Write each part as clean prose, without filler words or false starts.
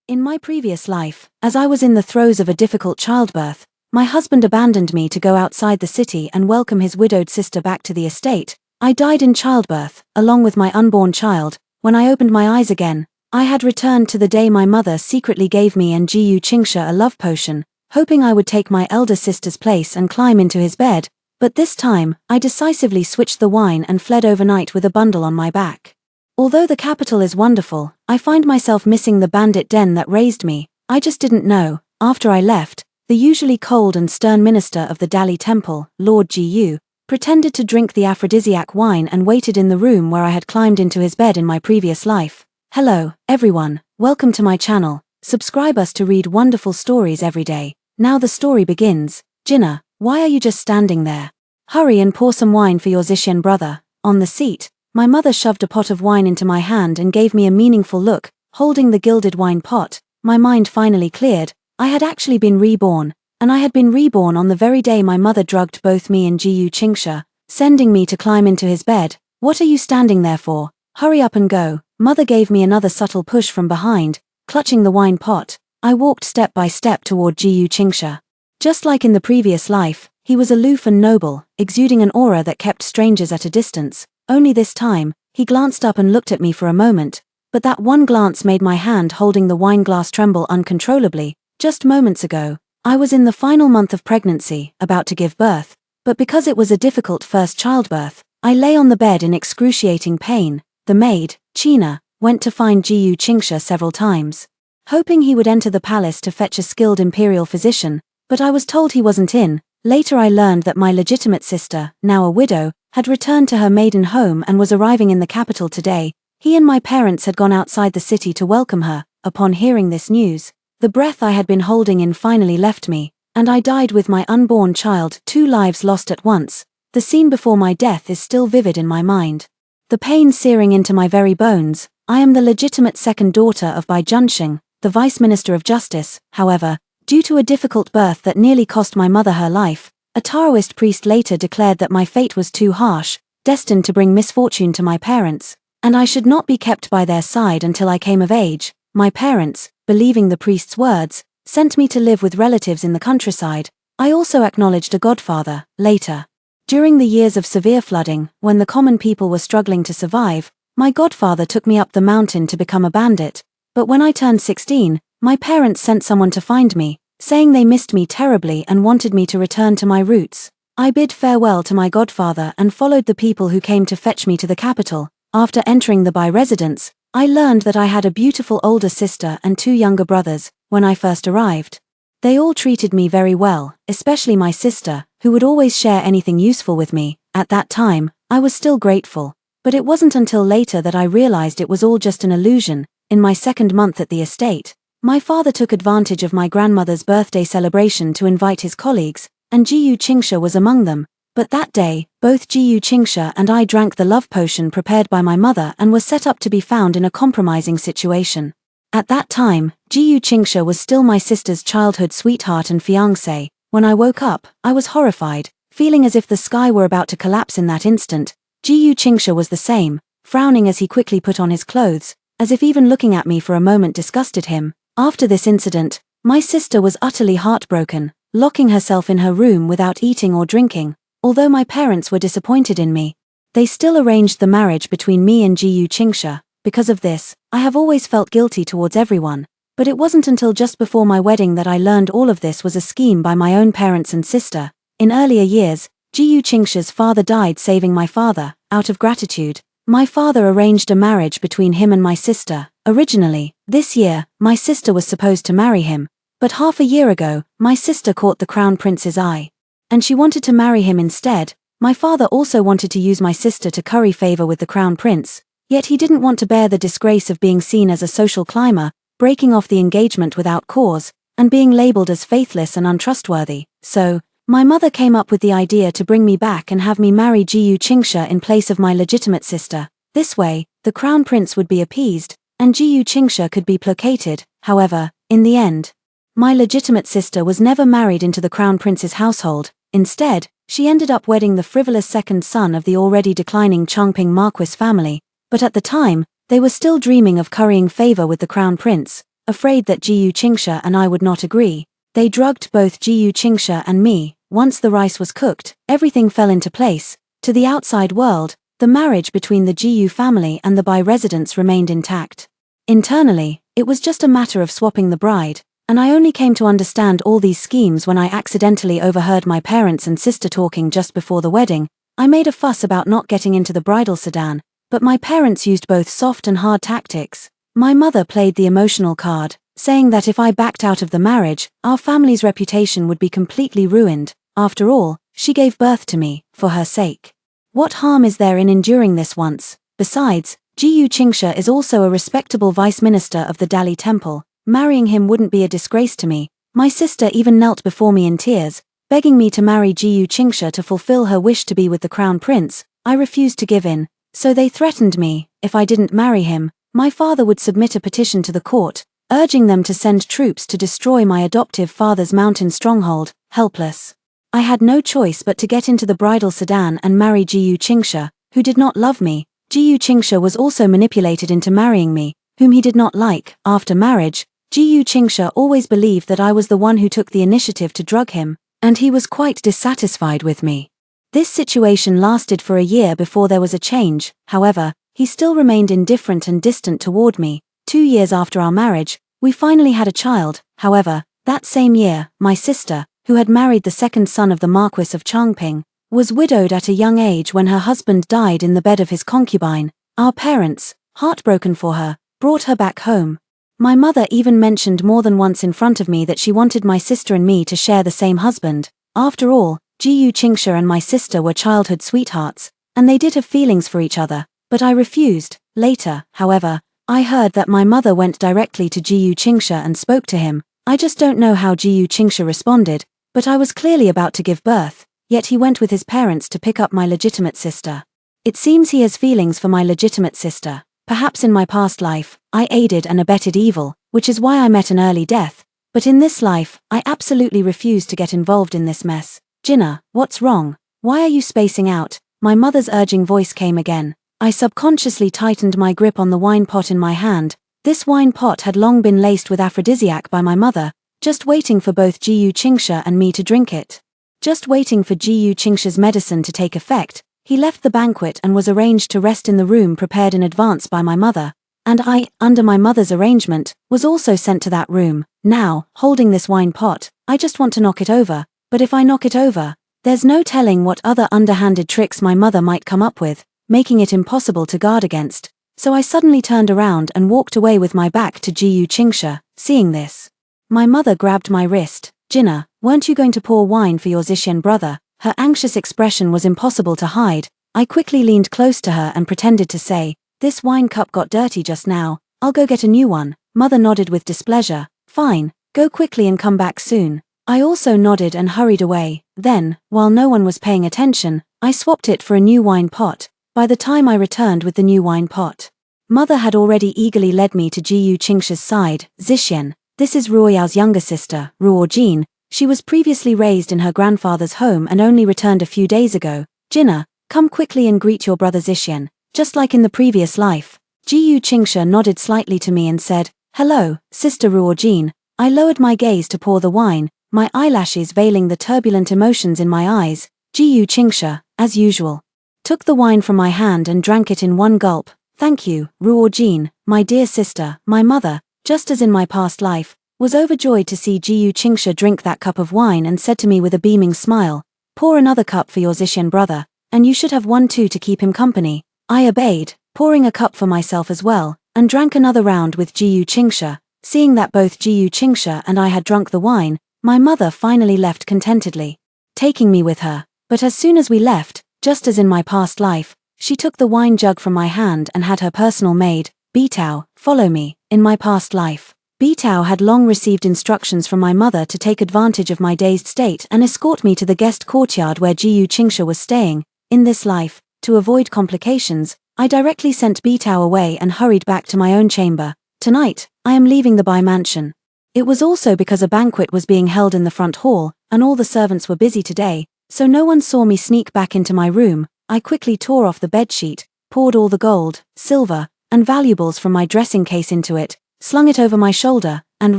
In my previous life, as I was in the throes of a difficult childbirth, my husband abandoned me to go outside the city and welcome his widowed sister back to the estate. I died in childbirth, along with my unborn child. When I opened my eyes again, I had returned to the day my mother secretly gave me and Gu Qingsha a love potion, hoping I would take my elder sister's place and climb into his bed, but this time, I decisively switched the wine and fled overnight with a bundle on my back. Although the capital is wonderful, I find myself missing the bandit den that raised me. I just didn't know. After I left, the usually cold and stern minister of the Dali temple, Lord Gu, pretended to drink the aphrodisiac wine and waited in the room where I had climbed into his bed in my previous life. Hello, everyone, welcome to my channel. Subscribe us to read wonderful stories every day. Now the story begins. Jinnah, why are you just standing there? Hurry and pour some wine for your Zishan brother. On the seat, my mother shoved a pot of wine into my hand and gave me a meaningful look, holding the gilded wine pot. My mind finally cleared. I had actually been reborn, and I had been reborn on the very day my mother drugged both me and Gu Qingsha, sending me to climb into his bed. What are you standing there for? Hurry up and go. Mother gave me another subtle push from behind, clutching the wine pot. I walked step by step toward Gu Qingsha. Just like in the previous life, he was aloof and noble, exuding an aura that kept strangers at a distance. Only this time, he glanced up and looked at me for a moment, but that one glance made my hand holding the wine glass tremble uncontrollably. Just moments ago, I was in the final month of pregnancy, about to give birth, but because it was a difficult first childbirth, I lay on the bed in excruciating pain. The maid, China, went to find Gu Qingsha several times, hoping he would enter the palace to fetch a skilled imperial physician, but I was told he wasn't in. Later I learned that my legitimate sister, now a widow, had returned to her maiden home and was arriving in the capital today. He and my parents had gone outside the city to welcome her. Upon hearing this news, the breath I had been holding in finally left me, and I died with my unborn child, 2 lives lost at once. The scene before my death is still vivid in my mind. The pain searing into my very bones. I am the legitimate second daughter of Bai Junsheng, the Vice Minister of Justice. However, due to a difficult birth that nearly cost my mother her life, a Taoist priest later declared that my fate was too harsh, destined to bring misfortune to my parents, and I should not be kept by their side until I came of age. My parents, believing the priest's words, sent me to live with relatives in the countryside. I also acknowledged a godfather. Later, during the years of severe flooding, when the common people were struggling to survive, my godfather took me up the mountain to become a bandit. But when I turned 16, my parents sent someone to find me, saying they missed me terribly and wanted me to return to my roots. I bid farewell to my godfather and followed the people who came to fetch me to the capital. After entering the Bai residence, I learned that I had a beautiful older sister and 2 younger brothers. When I first arrived, they all treated me very well, especially my sister, who would always share anything useful with me. At that time, I was still grateful, but it wasn't until later that I realized it was all just an illusion. In my 2nd month at the estate, my father took advantage of my grandmother's birthday celebration to invite his colleagues, and Gu Qingsha was among them. But that day, both Gu Qingsha and I drank the love potion prepared by my mother and were set up to be found in a compromising situation. At that time, Gu Qingsha was still my sister's childhood sweetheart and fiancé. When I woke up, I was horrified, feeling as if the sky were about to collapse in that instant. Gu Qingsha was the same, frowning as he quickly put on his clothes, as if even looking at me for a moment disgusted him. After this incident, my sister was utterly heartbroken, locking herself in her room without eating or drinking. Although my parents were disappointed in me, they still arranged the marriage between me and Gu Qingsha. Because of this, I have always felt guilty towards everyone, but it wasn't until just before my wedding that I learned all of this was a scheme by my own parents and sister. In earlier years, Gu Qingsha's father died saving my father. Out of gratitude, my father arranged a marriage between him and my sister. Originally, this year, my sister was supposed to marry him, but half a year ago, my sister caught the crown prince's eye, and she wanted to marry him instead. My father also wanted to use my sister to curry favor with the crown prince, yet he didn't want to bear the disgrace of being seen as a social climber, breaking off the engagement without cause, and being labeled as faithless and untrustworthy. So, my mother came up with the idea to bring me back and have me marry Gu Qingsha in place of my legitimate sister. This way, the crown prince would be appeased, and Gu Qingsha could be placated. However, in the end, my legitimate sister was never married into the crown prince's household. Instead, she ended up wedding the frivolous second son of the already declining Chongping Marquis family. But at the time, they were still dreaming of currying favor with the crown prince. afraid that Jiyu Qingsha and I would not agree. They drugged both Jiyu Qingsha and me. Once the rice was cooked, everything fell into place. To the outside world, the marriage between the Jiyu family and the Bai residents remained intact. Internally, it was just a matter of swapping the bride, and I only came to understand all these schemes when I accidentally overheard my parents and sister talking just before the wedding. I made a fuss about not getting into the bridal sedan, but my parents used both soft and hard tactics. My mother played the emotional card, saying that if I backed out of the marriage, our family's reputation would be completely ruined. After all, she gave birth to me, for her sake. What harm is there in enduring this once? Besides, Jiyu Qingsha is also a respectable vice minister of the Dali temple. Marrying him wouldn't be a disgrace to me. My sister even knelt before me in tears, begging me to marry Jiyu Qingsha to fulfill her wish to be with the crown prince. I refused to give in, so they threatened me, if I didn't marry him, my father would submit a petition to the court, urging them to send troops to destroy my adoptive father's mountain stronghold. Helpless, I had no choice but to get into the bridal sedan and marry Jiyu Qingsha, who did not love me. Jiyu Qingsha was also manipulated into marrying me, whom he did not like. After marriage, Jiyu Qingsha always believed that I was the one who took the initiative to drug him, and he was quite dissatisfied with me. This situation lasted for a year before there was a change. However, he still remained indifferent and distant toward me. 2 years after our marriage, we finally had a child. However, that same year, my sister, who had married the second son of the Marquis of Changping, was widowed at a young age when her husband died in the bed of his concubine. Our parents, heartbroken for her, brought her back home. My mother even mentioned more than once in front of me that she wanted my sister and me to share the same husband. After all, Jiyu Qingsha and my sister were childhood sweethearts, and they did have feelings for each other, but I refused. Later, however, I heard that my mother went directly to Jiyu Qingsha and spoke to him. I just don't know how Jiyu Qingsha responded, but I was clearly about to give birth, yet he went with his parents to pick up my legitimate sister. It seems he has feelings for my legitimate sister. Perhaps in my past life, I aided and abetted evil, which is why I met an early death, but in this life, I absolutely refuse to get involved in this mess. Jinnah, what's wrong? Why are you spacing out? My mother's urging voice came again. I subconsciously tightened my grip on the wine pot in my hand. This wine pot had long been laced with aphrodisiac by my mother, just waiting for both Jiyu Qingsha and me to drink it. Just waiting for Jiyu Qingsha's medicine to take effect, he left the banquet and was arranged to rest in the room prepared in advance by my mother, and I, under my mother's arrangement, was also sent to that room. Now, holding this wine pot, I just want to knock it over, but if I knock it over, there's no telling what other underhanded tricks my mother might come up with, making it impossible to guard against. So I suddenly turned around and walked away with my back to Jiyu Qingsha. Seeing this, my mother grabbed my wrist. Jinnah, weren't you going to pour wine for your Zishen brother? Her anxious expression was impossible to hide. I quickly leaned close to her and pretended to say, "This wine cup got dirty just now, I'll go get a new one." Mother nodded with displeasure. "Fine, go quickly and come back soon." I also nodded and hurried away. Then, while no one was paying attention, I swapped it for a new wine pot. By the time I returned with the new wine pot, Mother had already eagerly led me to Jiyu Qingsha's side. "Zishen, this is Ruoyao's younger sister, Ruojin. She was previously raised in her grandfather's home and only returned a few days ago. Jinnah, come quickly and greet your brother Zishen, just like in the previous life." Jiyu Qingsha nodded slightly to me and said, "Hello, Sister Ruojin." I lowered my gaze to pour the wine, my eyelashes veiling the turbulent emotions in my eyes. Jiyu Qingsha, as usual, took the wine from my hand and drank it in one gulp. "Thank you, Ruojin, my dear sister." My mother, just as in my past life, was overjoyed to see Jiyu Qingsha drink that cup of wine and said to me with a beaming smile, "Pour another cup for your Zishen brother, and you should have one too to keep him company." I obeyed, pouring a cup for myself as well, and drank another round with Jiyu Qingsha. Seeing that both Jiyu Qingsha and I had drunk the wine, my mother finally left contentedly, taking me with her. But as soon as we left, just as in my past life, she took the wine jug from my hand and had her personal maid, Bitao, follow me. In my past life, Bitao had long received instructions from my mother to take advantage of my dazed state and escort me to the guest courtyard where Jiyu Qingsha was staying. In this life, to avoid complications, I directly sent Bitao away and hurried back to my own chamber. Tonight, I am leaving the Bai mansion. It was also because a banquet was being held in the front hall, and all the servants were busy today, so no one saw me sneak back into my room. I quickly tore off the bedsheet, poured all the gold, silver, and valuables from my dressing case into it, slung it over my shoulder, and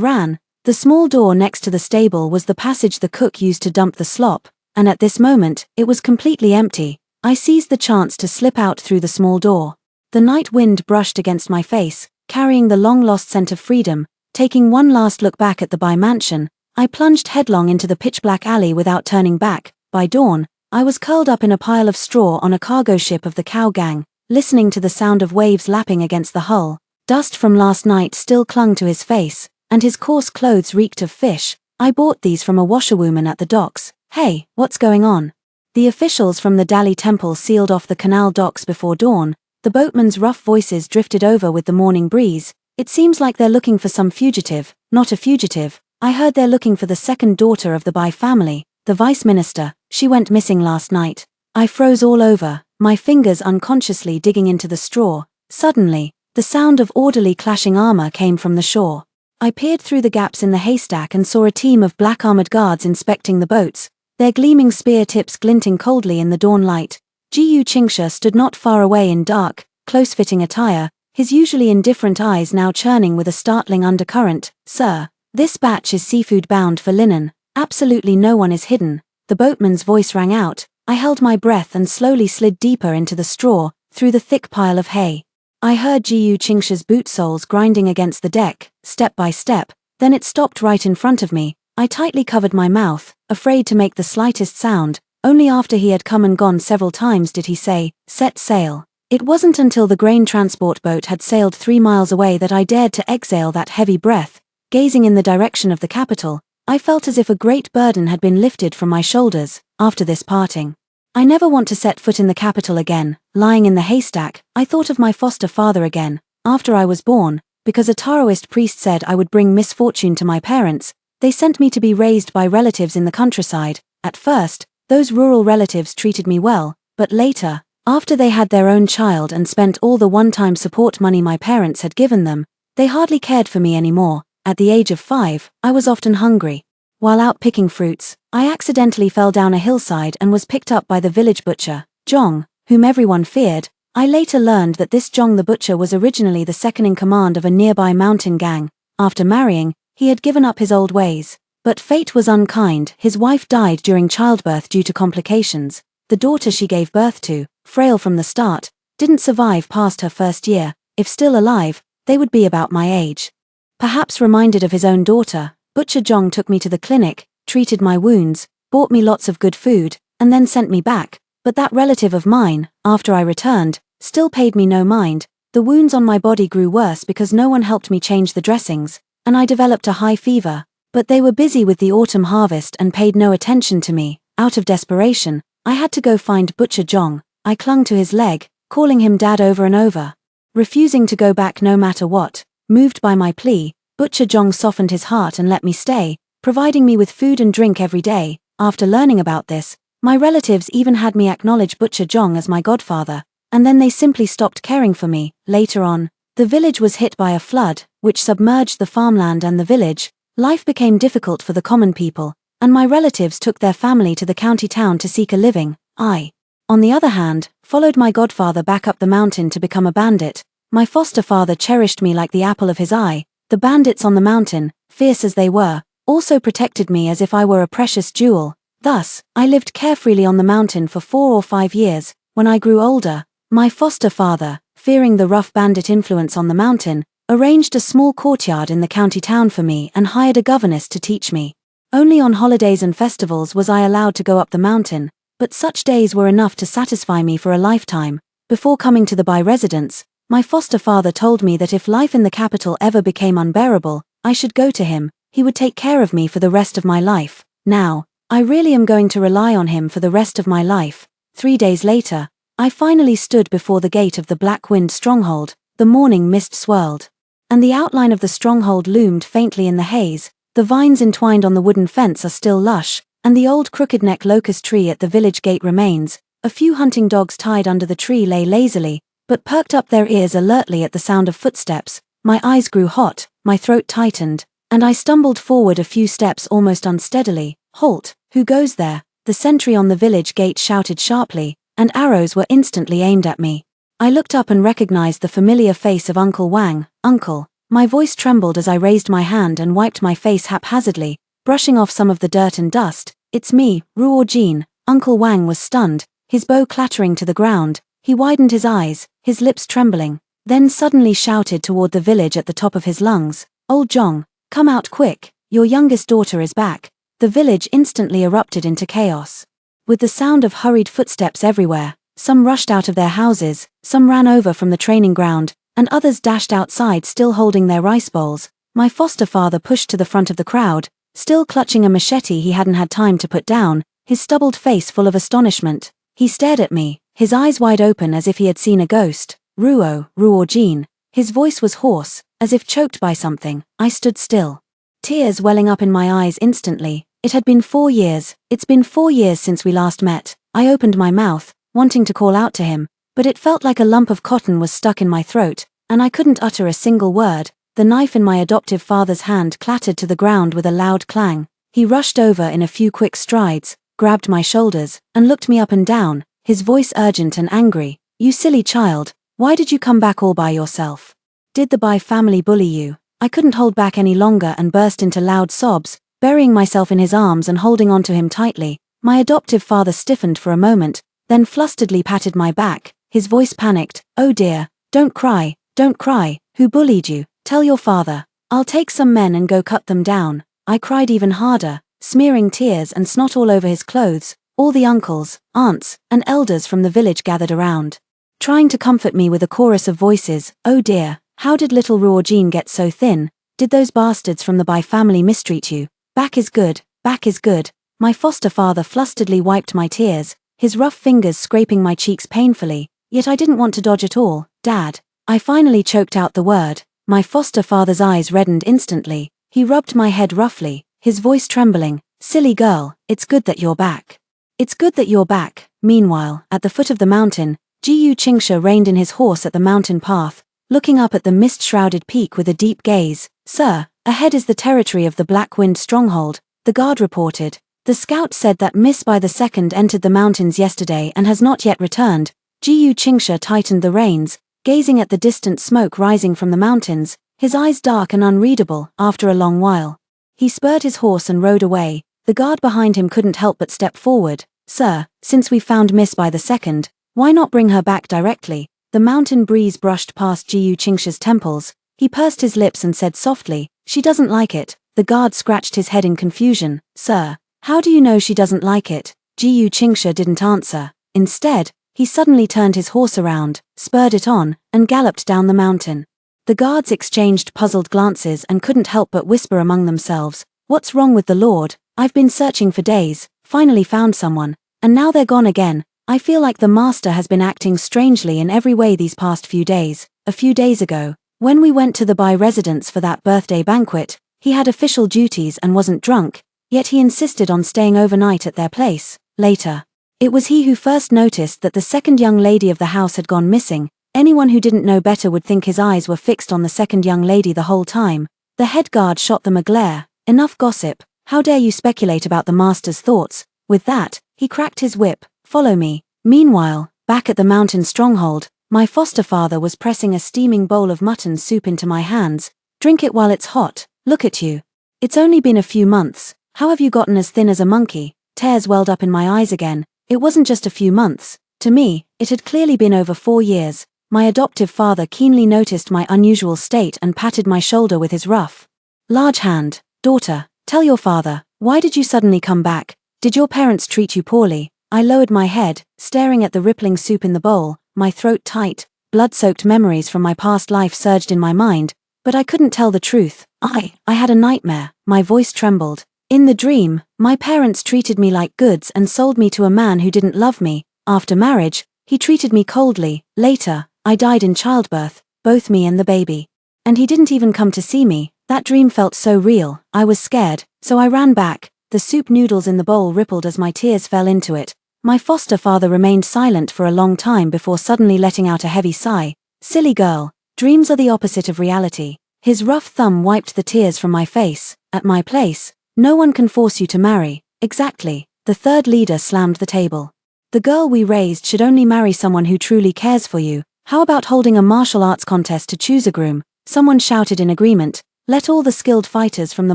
ran. The small door next to the stable was the passage the cook used to dump the slop, and at this moment, it was completely empty. I seized the chance to slip out through the small door. The night wind brushed against my face, carrying the long-lost scent of freedom. Taking one last look back at the By mansion, I plunged headlong into the pitch-black alley without turning back. By dawn, I was curled up in a pile of straw on a cargo ship of the Cow Gang, listening to the sound of waves lapping against the hull. Dust from last night still clung to his face, and his coarse clothes reeked of fish. I bought these from a washerwoman at the docks. Hey, what's going on? The officials from the Dali temple sealed off the canal docks before dawn. The boatmen's rough voices drifted over with the morning breeze. It seems like they're looking for some fugitive, not a fugitive. I heard they're looking for the second daughter of the Bai family, the vice minister. She went missing last night. I froze all over, my fingers unconsciously digging into the straw. Suddenly, the sound of orderly clashing armor came from the shore. I peered through the gaps in the haystack and saw a team of black armored guards inspecting the boats, their gleaming spear tips glinting coldly in the dawn light. Gu Qingsha stood not far away in dark, close-fitting attire, his usually indifferent eyes now churning with a startling undercurrent. Sir, this batch is seafood bound for linen. Absolutely no one is hidden. The boatman's voice rang out. I held my breath and slowly slid deeper into the straw, through the thick pile of hay. I heard Gu Qingsha's boot soles grinding against the deck, step by step, then it stopped right in front of me. I tightly covered my mouth, afraid to make the slightest sound. Only after he had come and gone several times did he say, "Set sail." It wasn't until the grain transport boat had sailed 3 miles away that I dared to exhale that heavy breath. Gazing in the direction of the capital, I felt as if a great burden had been lifted from my shoulders. After this parting, I never want to set foot in the capital again. Lying in the haystack, I thought of my foster father again. After I was born, because a Taoist priest said I would bring misfortune to my parents, they sent me to be raised by relatives in the countryside. At first, those rural relatives treated me well, but later, after they had their own child and spent all the one-time support money my parents had given them, they hardly cared for me anymore. At the age of 5, I was often hungry. While out picking fruits, I accidentally fell down a hillside and was picked up by the village butcher, Zhong, whom everyone feared. I later learned that this Zhong the butcher was originally the second-in-command of a nearby mountain gang. After marrying, he had given up his old ways. But fate was unkind. His wife died during childbirth due to complications. The daughter she gave birth to, frail from the start, didn't survive past her first year. If still alive, they would be about my age. Perhaps reminded of his own daughter, Butcher Zhong took me to the clinic, treated my wounds, bought me lots of good food, and then sent me back. But that relative of mine, after I returned, still paid me no mind. The wounds on my body grew worse because no one helped me change the dressings, and I developed a high fever. But they were busy with the autumn harvest and paid no attention to me. Out of desperation, I had to go find Butcher Zhong. I clung to his leg, calling him Dad over and over, refusing to go back no matter what. Moved by my plea, Butcher Zhong softened his heart and let me stay, providing me with food and drink every day. After learning about this, my relatives even had me acknowledge Butcher Zhong as my godfather, and then they simply stopped caring for me. Later on, the village was hit by a flood, which submerged the farmland and the village. Life became difficult for the common people, and my relatives took their family to the county town to seek a living. I, on the other hand, followed my godfather back up the mountain to become a bandit. My foster father cherished me like the apple of his eye. The bandits on the mountain, fierce as they were, also protected me as if I were a precious jewel. Thus, I lived carefreely on the mountain for 4 or 5 years. When I grew older, my foster father, fearing the rough bandit influence on the mountain, arranged a small courtyard in the county town for me and hired a governess to teach me. Only on holidays and festivals was I allowed to go up the mountain, but such days were enough to satisfy me for a lifetime. Before coming to the Bai residence, my foster father told me that if life in the capital ever became unbearable, I should go to him. He would take care of me for the rest of my life. Now, I really am going to rely on him for the rest of my life. 3 days later, I finally stood before the gate of the Black Wind stronghold. The morning mist swirled, and the outline of the stronghold loomed faintly in the haze. The vines entwined on the wooden fence are still lush, and the old crooked-neck locust tree at the village gate remains. A few hunting dogs tied under the tree lay lazily, but perked up their ears alertly at the sound of footsteps. My eyes grew hot, my throat tightened, and I stumbled forward a few steps almost unsteadily. Halt, who goes there? The sentry on the village gate shouted sharply, and arrows were instantly aimed at me. I looked up and recognized the familiar face of Uncle Wang. Uncle, My voice trembled as I raised my hand and wiped my face haphazardly, brushing off some of the dirt and dust. It's me, Reborn. Uncle Wang was stunned, his bow clattering to the ground. He widened his eyes, his lips trembling, then suddenly shouted toward the village at the top of his lungs, "Old Zhong, come out quick, your youngest daughter is back." The village instantly erupted into chaos. With the sound of hurried footsteps everywhere, some rushed out of their houses, some ran over from the training ground, and others dashed outside still holding their rice bowls. My foster father pushed to the front of the crowd, still clutching a machete he hadn't had time to put down, his stubbled face full of astonishment. He stared at me, his eyes wide open as if he had seen a ghost. Reborn. His voice was hoarse, as if choked by something. I stood still, tears welling up in my eyes instantly. It had been 4 years. It's been 4 years since we last met. I opened my mouth, wanting to call out to him, but it felt like a lump of cotton was stuck in my throat, and I couldn't utter a single word. The knife in my adoptive father's hand clattered to the ground with a loud clang. He rushed over in a few quick strides, grabbed my shoulders, and looked me up and down, his voice urgent and angry. "You silly child, why did you come back all by yourself? Did the Bai family bully you?" I couldn't hold back any longer and burst into loud sobs, burying myself in his arms and holding onto him tightly. My adoptive father stiffened for a moment, then flusteredly patted my back, his voice panicked. "Oh dear, don't cry, don't cry. Who bullied you? Tell your father. I'll take some men and go cut them down." I cried even harder, smearing tears and snot all over his clothes. All the uncles, aunts, and elders from the village gathered around, trying to comfort me with a chorus of voices. "Oh dear, how did little Reborn get so thin? Did those bastards from the Bai family mistreat you? Back is good, back is good." My foster father flusteredly wiped my tears, his rough fingers scraping my cheeks painfully, yet I didn't want to dodge at all. "Dad." I finally choked out the word. My foster father's eyes reddened instantly. He rubbed my head roughly, his voice trembling. "Silly girl, it's good that you're back. It's good that you're back." Meanwhile, at the foot of the mountain, Jiyu Qingsha reined in his horse at the mountain path, looking up at the mist-shrouded peak with a deep gaze. "Sir, ahead is the territory of the Black Wind stronghold," the guard reported. "The scout said that Miss Bai II entered the mountains yesterday and has not yet returned." Jiyu Qingsha tightened the reins, gazing at the distant smoke rising from the mountains, his eyes dark and unreadable. After a long while, he spurred his horse and rode away. The guard behind him couldn't help but step forward. "Sir, since we found Miss Bai II, why not bring her back directly?" The mountain breeze brushed past Jiyu Qingsha's temples. He pursed his lips and said softly, "She doesn't like it." The guard scratched his head in confusion. "Sir, how do you know she doesn't like it?" Jiyu Qingsha didn't answer. Instead, he suddenly turned his horse around, spurred it on, and galloped down the mountain. The guards exchanged puzzled glances and couldn't help but whisper among themselves, "What's wrong with the Lord? I've been searching for days, finally found someone, and now they're gone again. I feel like the master has been acting strangely in every way these past few days." A few days ago, when we went to the Bai residence for that birthday banquet, he had official duties and wasn't drunk, yet he insisted on staying overnight at their place. Later, it was he who first noticed that the second young lady of the house had gone missing. Anyone who didn't know better would think his eyes were fixed on the second young lady the whole time. The head guard shot them a glare. "Enough gossip. How dare you speculate about the master's thoughts?" With that, he cracked his whip. "Follow me." Meanwhile, back at the mountain stronghold, my foster father was pressing a steaming bowl of mutton soup into my hands. "Drink it while it's hot. Look at you. It's only been a few months. How have you gotten as thin as a monkey?" Tears welled up in my eyes again. It wasn't just a few months. To me, it had clearly been over 4 years. My adoptive father keenly noticed my unusual state and patted my shoulder with his rough, large hand. "Daughter, tell your father, why did you suddenly come back? Did your parents treat you poorly?" I lowered my head, staring at the rippling soup in the bowl, my throat tight. Blood-soaked memories from my past life surged in my mind, but I couldn't tell the truth. I had a nightmare. My voice trembled. In the dream, my parents treated me like goods and sold me to a man who didn't love me. After marriage, he treated me coldly. Later, I died in childbirth, both me and the baby. And he didn't even come to see me. That dream felt so real. I was scared, so I ran back. The soup noodles in the bowl rippled as my tears fell into it. My foster father remained silent for a long time before suddenly letting out a heavy sigh. "Silly girl, dreams are the opposite of reality." His rough thumb wiped the tears from my face. "At my place, no one can force you to marry." "Exactly." The third leader slammed the table. "The girl we raised should only marry someone who truly cares for you. How about holding a martial arts contest to choose a groom?" Someone shouted in agreement, "Let all the skilled fighters from the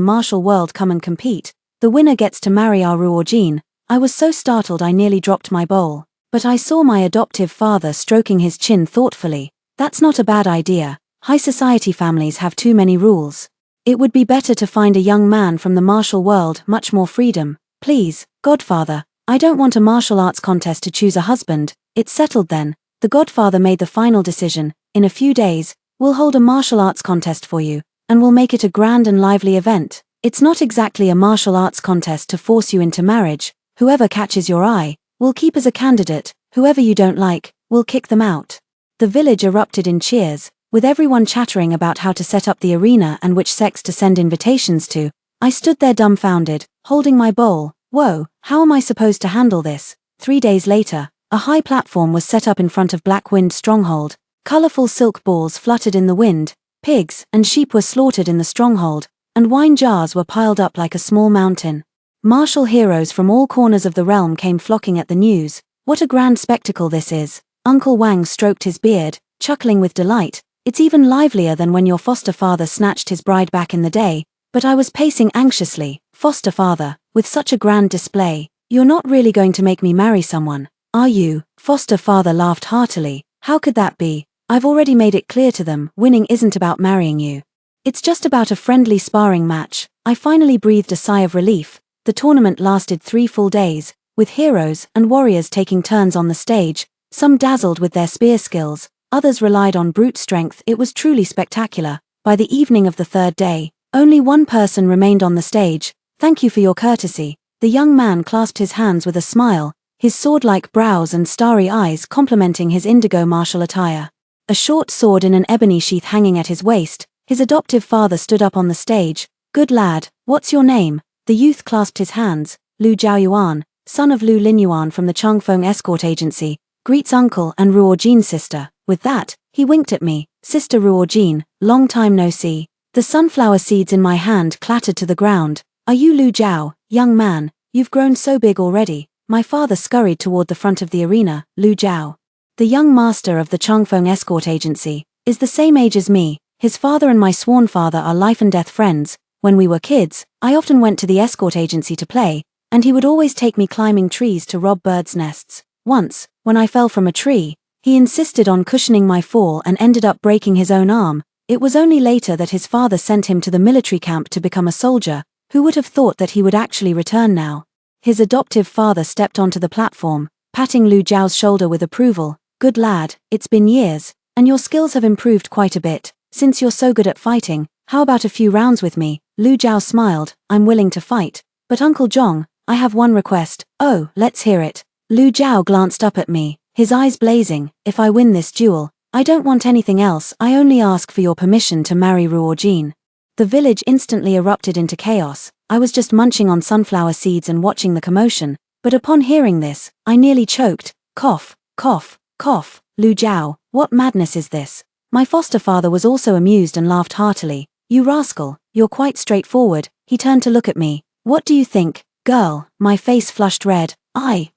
martial world come and compete. The winner gets to marry our Ruorjin." I was so startled I nearly dropped my bowl. But I saw my adoptive father stroking his chin thoughtfully. "That's not a bad idea. High society families have too many rules. It would be better to find a young man from the martial world, much more freedom. Please, Godfather, I don't want a martial arts contest to choose a husband." It's settled then. The Godfather made the final decision. "In a few days, we'll hold a martial arts contest for you, and we'll make it a grand and lively event. It's not exactly a martial arts contest to force you into marriage. Whoever catches your eye, we'll keep as a candidate. Whoever you don't like, we'll kick them out." The village erupted in cheers, with everyone chattering about how to set up the arena and which sex to send invitations to. I stood there dumbfounded, holding my bowl. Whoa, how am I supposed to handle this? 3 days later, a high platform was set up in front of Blackwind Stronghold. Colorful silk balls fluttered in the wind, pigs and sheep were slaughtered in the stronghold, and wine jars were piled up like a small mountain. Martial heroes from all corners of the realm came flocking at the news. "What a grand spectacle this is." Uncle Wang stroked his beard, chuckling with delight. "It's even livelier than when your foster father snatched his bride back in the day." But I was pacing anxiously. "Foster father, with such a grand display, you're not really going to make me marry someone, are you?" Foster father laughed heartily. "How could that be? I've already made it clear to them, winning isn't about marrying you. It's just about a friendly sparring match." I finally breathed a sigh of relief. The tournament lasted 3 full days, with heroes and warriors taking turns on the stage. Some dazzled with their spear skills, others relied on brute strength. It was truly spectacular. By the evening of the 3rd day, only one person remained on the stage. "Thank you for your courtesy." The young man clasped his hands with a smile, his sword-like brows and starry eyes complementing his indigo martial attire. A short sword in an ebony sheath hanging at his waist, his adoptive father stood up on the stage. "Good lad, what's your name?" The youth clasped his hands. "Lu Zhaoyuan, son of Lu Linyuan from the Changfeng escort agency, greets uncle and Ruorjin's sister." With that, he winked at me. "Sister Ruorjin, long time no see." The sunflower seeds in my hand clattered to the ground. "Are you Lu Zhao, young man? You've grown so big already." My father scurried toward the front of the arena. "Lu Zhao, the young master of the Changfeng escort agency, is the same age as me. His father and my sworn father are life and death friends. When we were kids, I often went to the escort agency to play, and he would always take me climbing trees to rob birds' nests. Once, when I fell from a tree, he insisted on cushioning my fall and ended up breaking his own arm. It was only later that his father sent him to the military camp to become a soldier. Who would have thought that he would actually return now?" His adoptive father stepped onto the platform, patting Lu Zhao's shoulder with approval. "Good lad, it's been years, and your skills have improved quite a bit. Since you're so good at fighting, how about a few rounds with me?" Lu Zhao smiled. "I'm willing to fight. But Uncle Zhong, I have one request." "Oh, let's hear it." Lu Zhao glanced up at me, his eyes blazing. "If I win this duel, I don't want anything else. I only ask for your permission to marry Ruorjin." The village instantly erupted into chaos. I was just munching on sunflower seeds and watching the commotion, but upon hearing this, I nearly choked. Cough, cough, cough. "Lu Zhao, what madness is this?" My foster father was also amused and laughed heartily. "You rascal, you're quite straightforward." He turned to look at me. "What do you think, girl?" My face flushed red.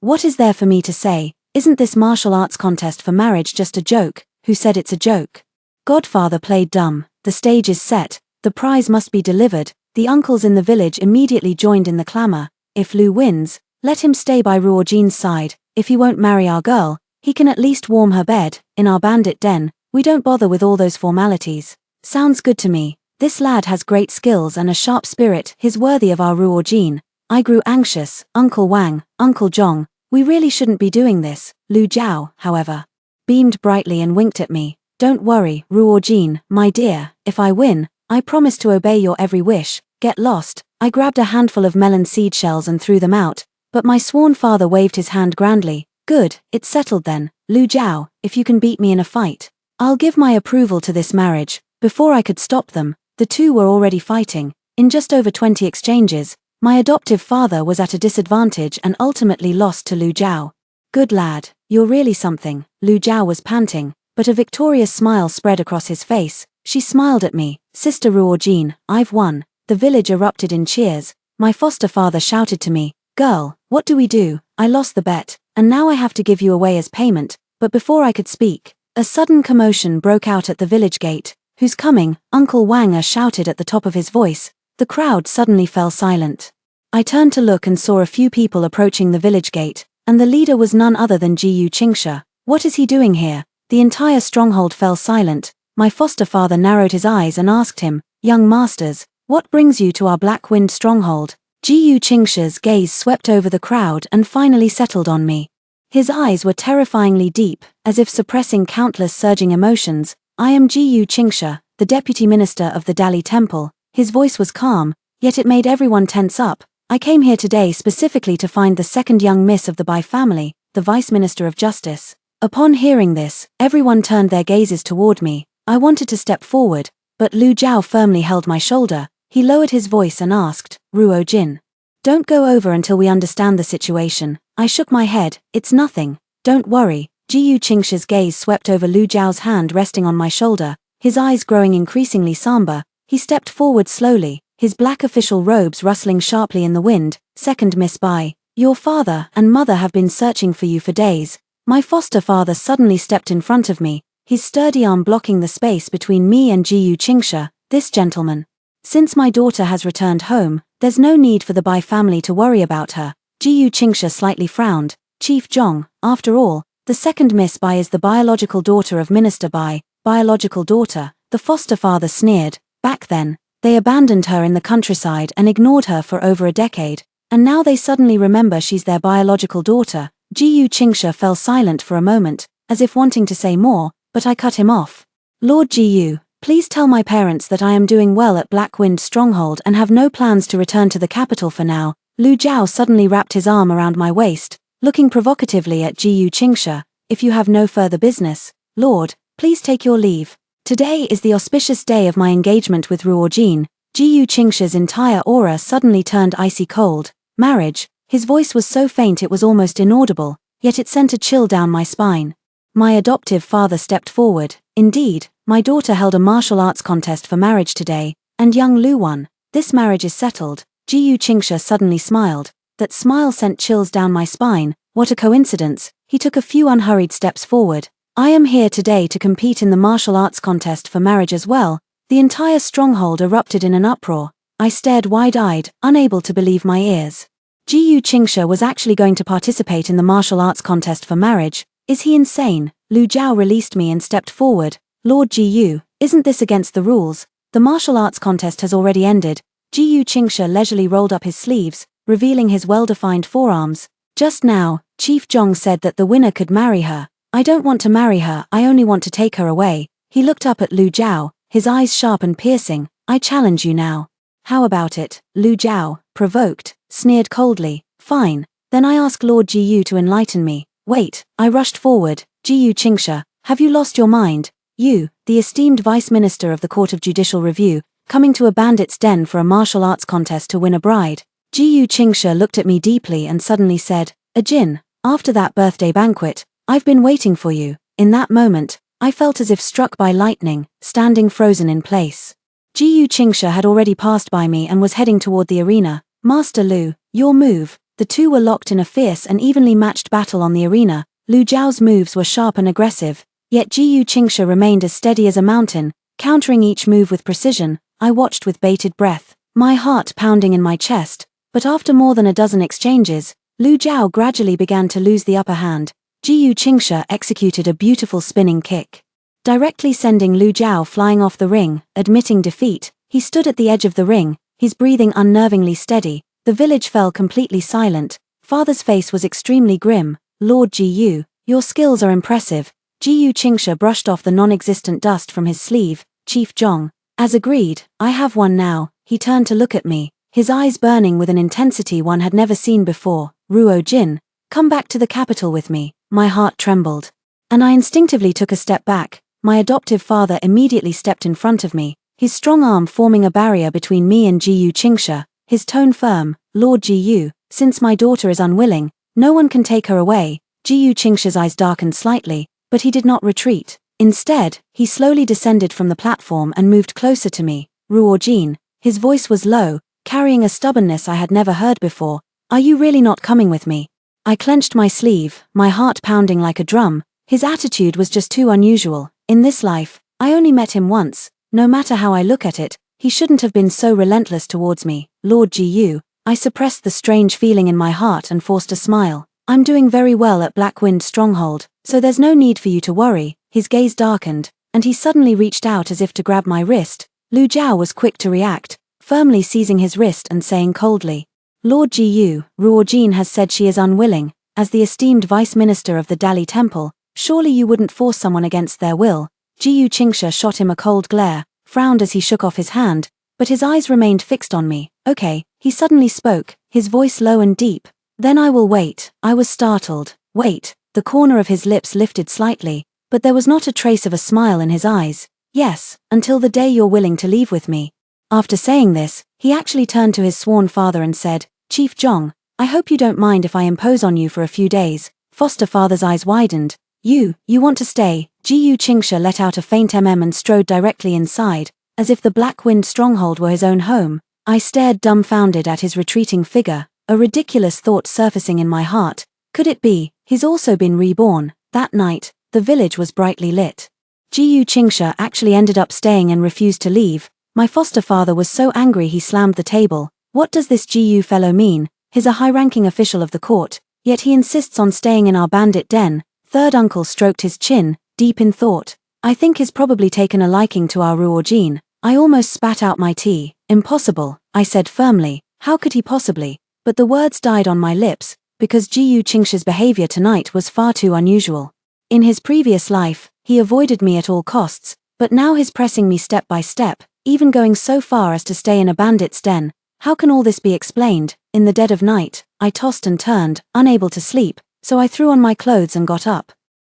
What is there for me to say? Isn't this martial arts contest for marriage just a joke? Who said it's a joke? Godfather played dumb. The stage is set. The prize must be delivered. The uncles in the village immediately joined in the clamor. "If Lu wins, let him stay by Ruorjin's side. If he won't marry our girl, he can at least warm her bed, in our bandit den. We don't bother with all those formalities." "Sounds good to me. This lad has great skills and a sharp spirit. He's worthy of our Ruorjin." I grew anxious. "Uncle Wang, Uncle Zhong, we really shouldn't be doing this." Lu Zhao, however, beamed brightly and winked at me. "Don't worry, Ruorjin, my dear. If I win, I promise to obey your every wish. Get lost." I grabbed a handful of melon seed shells and threw them out, but my sworn father waved his hand grandly. "Good, it's settled then. Lu Zhao, if you can beat me in a fight, I'll give my approval to this marriage." Before I could stop them, the two were already fighting. In just over 20 exchanges, my adoptive father was at a disadvantage and ultimately lost to Lu Zhao. "Good lad, you're really something." Lu Zhao was panting, but a victorious smile spread across his face. She smiled at me. "Sister Ruorjin, I've won." The village erupted in cheers. My foster father shouted to me, "Girl, what do we do? I lost the bet, and now I have to give you away as payment." But before I could speak, a sudden commotion broke out at the village gate. Who's coming?" Uncle Wang shouted at the top of his voice. The crowd suddenly fell silent. I turned to look and saw a few people approaching the village gate, and the leader was none other than Jiyu Qingsha. "What is he doing here?" The entire stronghold fell silent. My foster father narrowed his eyes and asked him, "Young masters, what brings you to our Black Wind stronghold?" Jiyu Qingsha's gaze swept over the crowd and finally settled on me. His eyes were terrifyingly deep, as if suppressing countless surging emotions. "I am Jiyu Qingsha, the deputy minister of the Dali Temple." His voice was calm, yet it made everyone tense up. "I came here today specifically to find the second young miss of the Bai family, the Vice Minister of Justice." Upon hearing this, everyone turned their gazes toward me. I wanted to step forward, but Lu Jiao firmly held my shoulder. He lowered his voice and asked, "Ruo Jin, don't go over until we understand the situation." I shook my head. "It's nothing. Don't worry." Jiyu Qingsha's gaze swept over Lu Jiao's hand resting on my shoulder, his eyes growing increasingly somber. He stepped forward slowly, his black official robes rustling sharply in the wind. "Second Miss Bai, your father and mother have been searching for you for days." My foster father suddenly stepped in front of me, his sturdy arm blocking the space between me and Jiyu Qingsha. "This gentleman. Since my daughter has returned home, there's no need for the Bai family to worry about her." Jiyu Qingsha slightly frowned. "Chief Zhong, after all, the second Miss Bai is the biological daughter of Minister Bai." "Biological daughter?" the foster father sneered. "Back then, they abandoned her in the countryside and ignored her for over a decade, and now they suddenly remember she's their biological daughter." Jiyu Qingsha fell silent for a moment, as if wanting to say more, but I cut him off. "Lord Jiyu, please tell my parents that I am doing well at Black Wind Stronghold and have no plans to return to the capital for now." Lu Jiao suddenly wrapped his arm around my waist, looking provocatively at Jiyu Qingsha. "If you have no further business, Lord, please take your leave. Today is the auspicious day of my engagement with Ruo Jin." Jiyu Qingsha's entire aura suddenly turned icy cold. "Marriage?" His voice was so faint it was almost inaudible, yet it sent a chill down my spine. My adoptive father stepped forward. "Indeed, my daughter held a martial arts contest for marriage today, and young Lu won. This marriage is settled." Jiyu Qingsha suddenly smiled. That smile sent chills down my spine. What a coincidence. He took a few unhurried steps forward. "I am here today to compete in the martial arts contest for marriage as well." The entire stronghold erupted in an uproar. I stared wide-eyed, unable to believe my ears. Jiyu Qingsha was actually going to participate in the martial arts contest for marriage. Is he insane? Lu Jiao released me and stepped forward. "Lord Jiyu, isn't this against the rules? The martial arts contest has already ended." Jiyu Qingsha leisurely rolled up his sleeves, revealing his well-defined forearms. "Just now, Chief Zhong said that the winner could marry her." "I don't want to marry her, I only want to take her away." He looked up at Lu Jiao, his eyes sharp and piercing. "I challenge you now." "How about it?" Lu Jiao, provoked, sneered coldly. "Fine, then I ask Lord Jiyu to enlighten me." "Wait," I rushed forward. "Jiyu Qingsha, have you lost your mind? You, the esteemed Vice Minister of the Court of Judicial Review, coming to a bandit's den for a martial arts contest to win a bride?" Jiyu Qingsha looked at me deeply and suddenly said, "Ajin, after that birthday banquet, I've been waiting for you." In that moment, I felt as if struck by lightning, standing frozen in place. Jiyu Qingsha had already passed by me and was heading toward the arena. "Master Lu, your move." The two were locked in a fierce and evenly matched battle on the arena. Lu Jiao's moves were sharp and aggressive, yet Jiyu Qingsha remained as steady as a mountain, countering each move with precision. I watched with bated breath, my heart pounding in my chest, but after more than a dozen exchanges, Lu Jiao gradually began to lose the upper hand. Jiyu Qingsha executed a beautiful spinning kick, directly sending Lu Jiao flying off the ring. Admitting defeat, he stood at the edge of the ring, his breathing unnervingly steady. The village fell completely silent. Father's face was extremely grim. "Lord Jiyu, your skills are impressive." Jiyu Qingsha brushed off the non-existent dust from his sleeve. "Chief Zhong, as agreed, I have one now." He turned to look at me, his eyes burning with an intensity one had never seen before. "Ruo Jin, come back to the capital with me." My heart trembled, and I instinctively took a step back. My adoptive father immediately stepped in front of me, his strong arm forming a barrier between me and Jiyu Qingsha, his tone firm. "Lord Jiyu, since my daughter is unwilling, no one can take her away." Jiyu Qingsha's eyes darkened slightly, but he did not retreat. Instead, he slowly descended from the platform and moved closer to me. "Ruo Jin," his voice was low, carrying a stubbornness I had never heard before. "Are you really not coming with me?" I clenched my sleeve, my heart pounding like a drum. His attitude was just too unusual. In this life, I only met him once. No matter how I look at it, he shouldn't have been so relentless towards me. Lord Gu, I suppressed the strange feeling in my heart and forced a smile. I'm doing very well at Blackwind Stronghold, so there's no need for you to worry. His gaze darkened, and he suddenly reached out as if to grab my wrist. Lu Jiao was quick to react, firmly seizing his wrist and saying coldly, Lord Gu, Ruojin has said she is unwilling. As the esteemed vice minister of the Dali Temple, surely you wouldn't force someone against their will. Jiu Qingsha shot him a cold glare, frowned as he shook off his hand, but his eyes remained fixed on me. Okay, he suddenly spoke, his voice low and deep. Then I will wait. I was startled. Wait. The corner of his lips lifted slightly, but there was not a trace of a smile in his eyes. Yes, until the day you're willing to leave with me. After saying this, he actually turned to his sworn father and said, Chief Zhong, I hope you don't mind if I impose on you for a few days. Foster father's eyes widened. You want to stay? Jiu Qingsha let out a faint and strode directly inside, as if the Blackwind Stronghold were his own home. I stared dumbfounded at his retreating figure, a ridiculous thought surfacing in my heart. Could it be, he's also been reborn? That night, the village was brightly lit. Jiu Qingsha actually ended up staying and refused to leave. My foster father was so angry he slammed the table. What does this Jiu fellow mean? He's a high-ranking official of the court, yet he insists on staying in our bandit den. Third uncle stroked his chin, deep in thought. I think he's probably taken a liking to our Ruojin. I almost spat out my tea. Impossible, I said firmly. How could he possibly? But the words died on my lips, because Jiu Qingsha's behavior tonight was far too unusual. In his previous life, he avoided me at all costs, but now he's pressing me step by step, even going so far as to stay in a bandit's den. How can all this be explained? In the dead of night, I tossed and turned, unable to sleep, so I threw on my clothes and got up,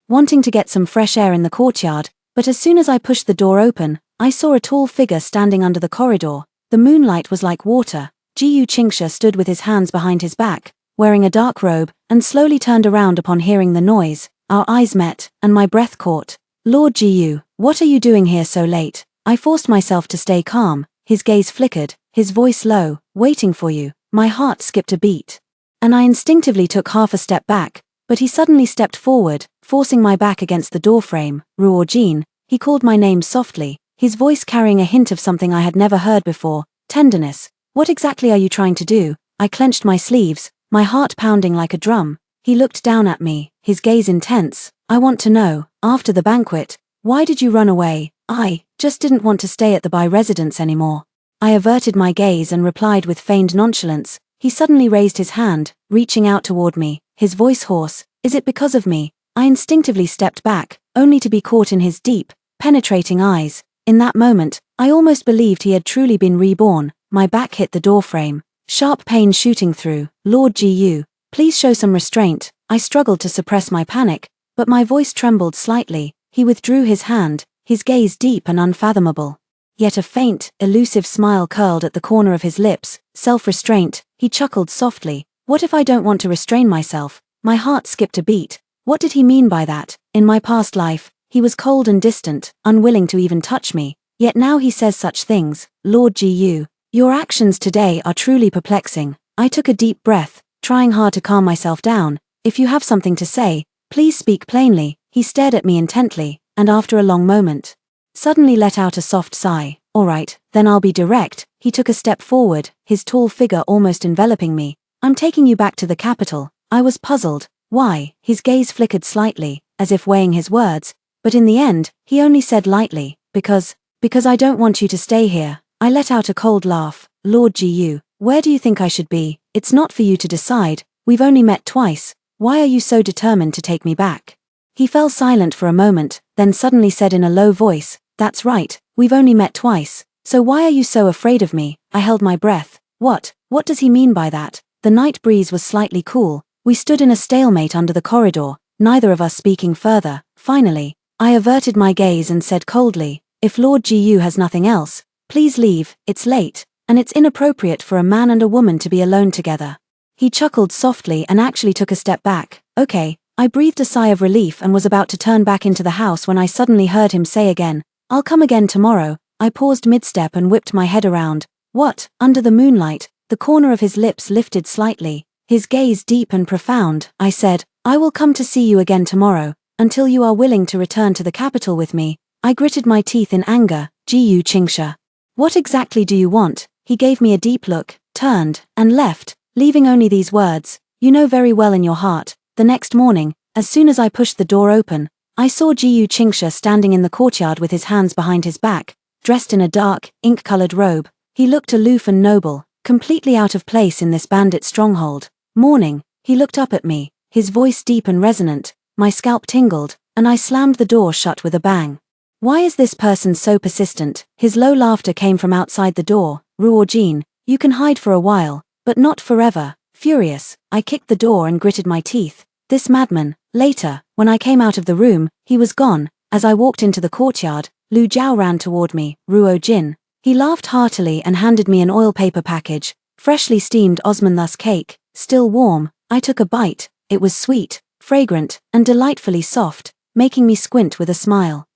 wanting to get some fresh air in the courtyard, but as soon as I pushed the door open, I saw a tall figure standing under the corridor. The moonlight was like water. Jiu Qingsha stood with his hands behind his back, wearing a dark robe, and slowly turned around upon hearing the noise. Our eyes met, and my breath caught. Lord Jiu, what are you doing here so late? I forced myself to stay calm. His gaze flickered, his voice low. Waiting for you. My heart skipped a beat, and I instinctively took half a step back, but he suddenly stepped forward, forcing my back against the doorframe. Ruojin, he called my name softly, his voice carrying a hint of something I had never heard before, tenderness. What exactly are you trying to do? I clenched my sleeves, my heart pounding like a drum. He looked down at me, his gaze intense. I want to know, after the banquet, why did you run away? I just didn't want to stay at the Bai residence anymore. I averted my gaze and replied with feigned nonchalance. He suddenly raised his hand, reaching out toward me, his voice hoarse. Is it because of me? I instinctively stepped back, only to be caught in his deep, penetrating eyes. In that moment, I almost believed he had truly been reborn. My back hit the doorframe, sharp pain shooting through. Lord Gu, please show some restraint. I struggled to suppress my panic, but my voice trembled slightly. He withdrew his hand, his gaze deep and unfathomable. Yet a faint, elusive smile curled at the corner of his lips. Self-restraint. He chuckled softly. What if I don't want to restrain myself? My heart skipped a beat. What did he mean by that? In my past life, he was cold and distant, unwilling to even touch me. Yet now he says such things. Lord Gu, your actions today are truly perplexing. I took a deep breath, trying hard to calm myself down. If you have something to say, please speak plainly. He stared at me intently, and after a long moment, suddenly let out a soft sigh. All right, then I'll be direct. He took a step forward, his tall figure almost enveloping me. I'm taking you back to the capital. I was puzzled. Why? His gaze flickered slightly, as if weighing his words, but in the end, he only said lightly, because I don't want you to stay here. I let out a cold laugh. Lord Gu, where do you think I should be? It's not for you to decide. We've only met twice. Why are you so determined to take me back? He fell silent for a moment, then suddenly said in a low voice, That's right, we've only met twice. So why are you so afraid of me? I held my breath. What does he mean by that? The night breeze was slightly cool. We stood in a stalemate under the corridor, neither of us speaking further. Finally, I averted my gaze and said coldly, If Lord Gu has nothing else, please leave. It's late, and it's inappropriate for a man and a woman to be alone together. He chuckled softly and actually took a step back. Okay. I breathed a sigh of relief and was about to turn back into the house when I suddenly heard him say again, I'll come again tomorrow. I paused mid-step and whipped my head around. What? Under the moonlight, the corner of his lips lifted slightly, his gaze deep and profound. I said, I will come to see you again tomorrow, until you are willing to return to the capital with me. I gritted my teeth in anger. Jiyu Qingsha. What exactly do you want? He gave me a deep look, turned, and left, leaving only these words, you know very well in your heart. The next morning, as soon as I pushed the door open, I saw Jiyu Qingsha standing in the courtyard with his hands behind his back, dressed in a dark, ink-colored robe. He looked aloof and noble, completely out of place in this bandit stronghold. Morning, he looked up at me, his voice deep and resonant, my scalp tingled, and I slammed the door shut with a bang. Why is this person so persistent? His low laughter came from outside the door. Ruo-jin, you can hide for a while, but not forever. Furious, I kicked the door and gritted my teeth. This madman. Later, when I came out of the room, he was gone. As I walked into the courtyard, Lu Jiao ran toward me. Ruo-jin. He laughed heartily and handed me an oil paper package, freshly steamed osmanthus cake, still warm. I took a bite. It was sweet, fragrant, and delightfully soft, making me squint with a smile.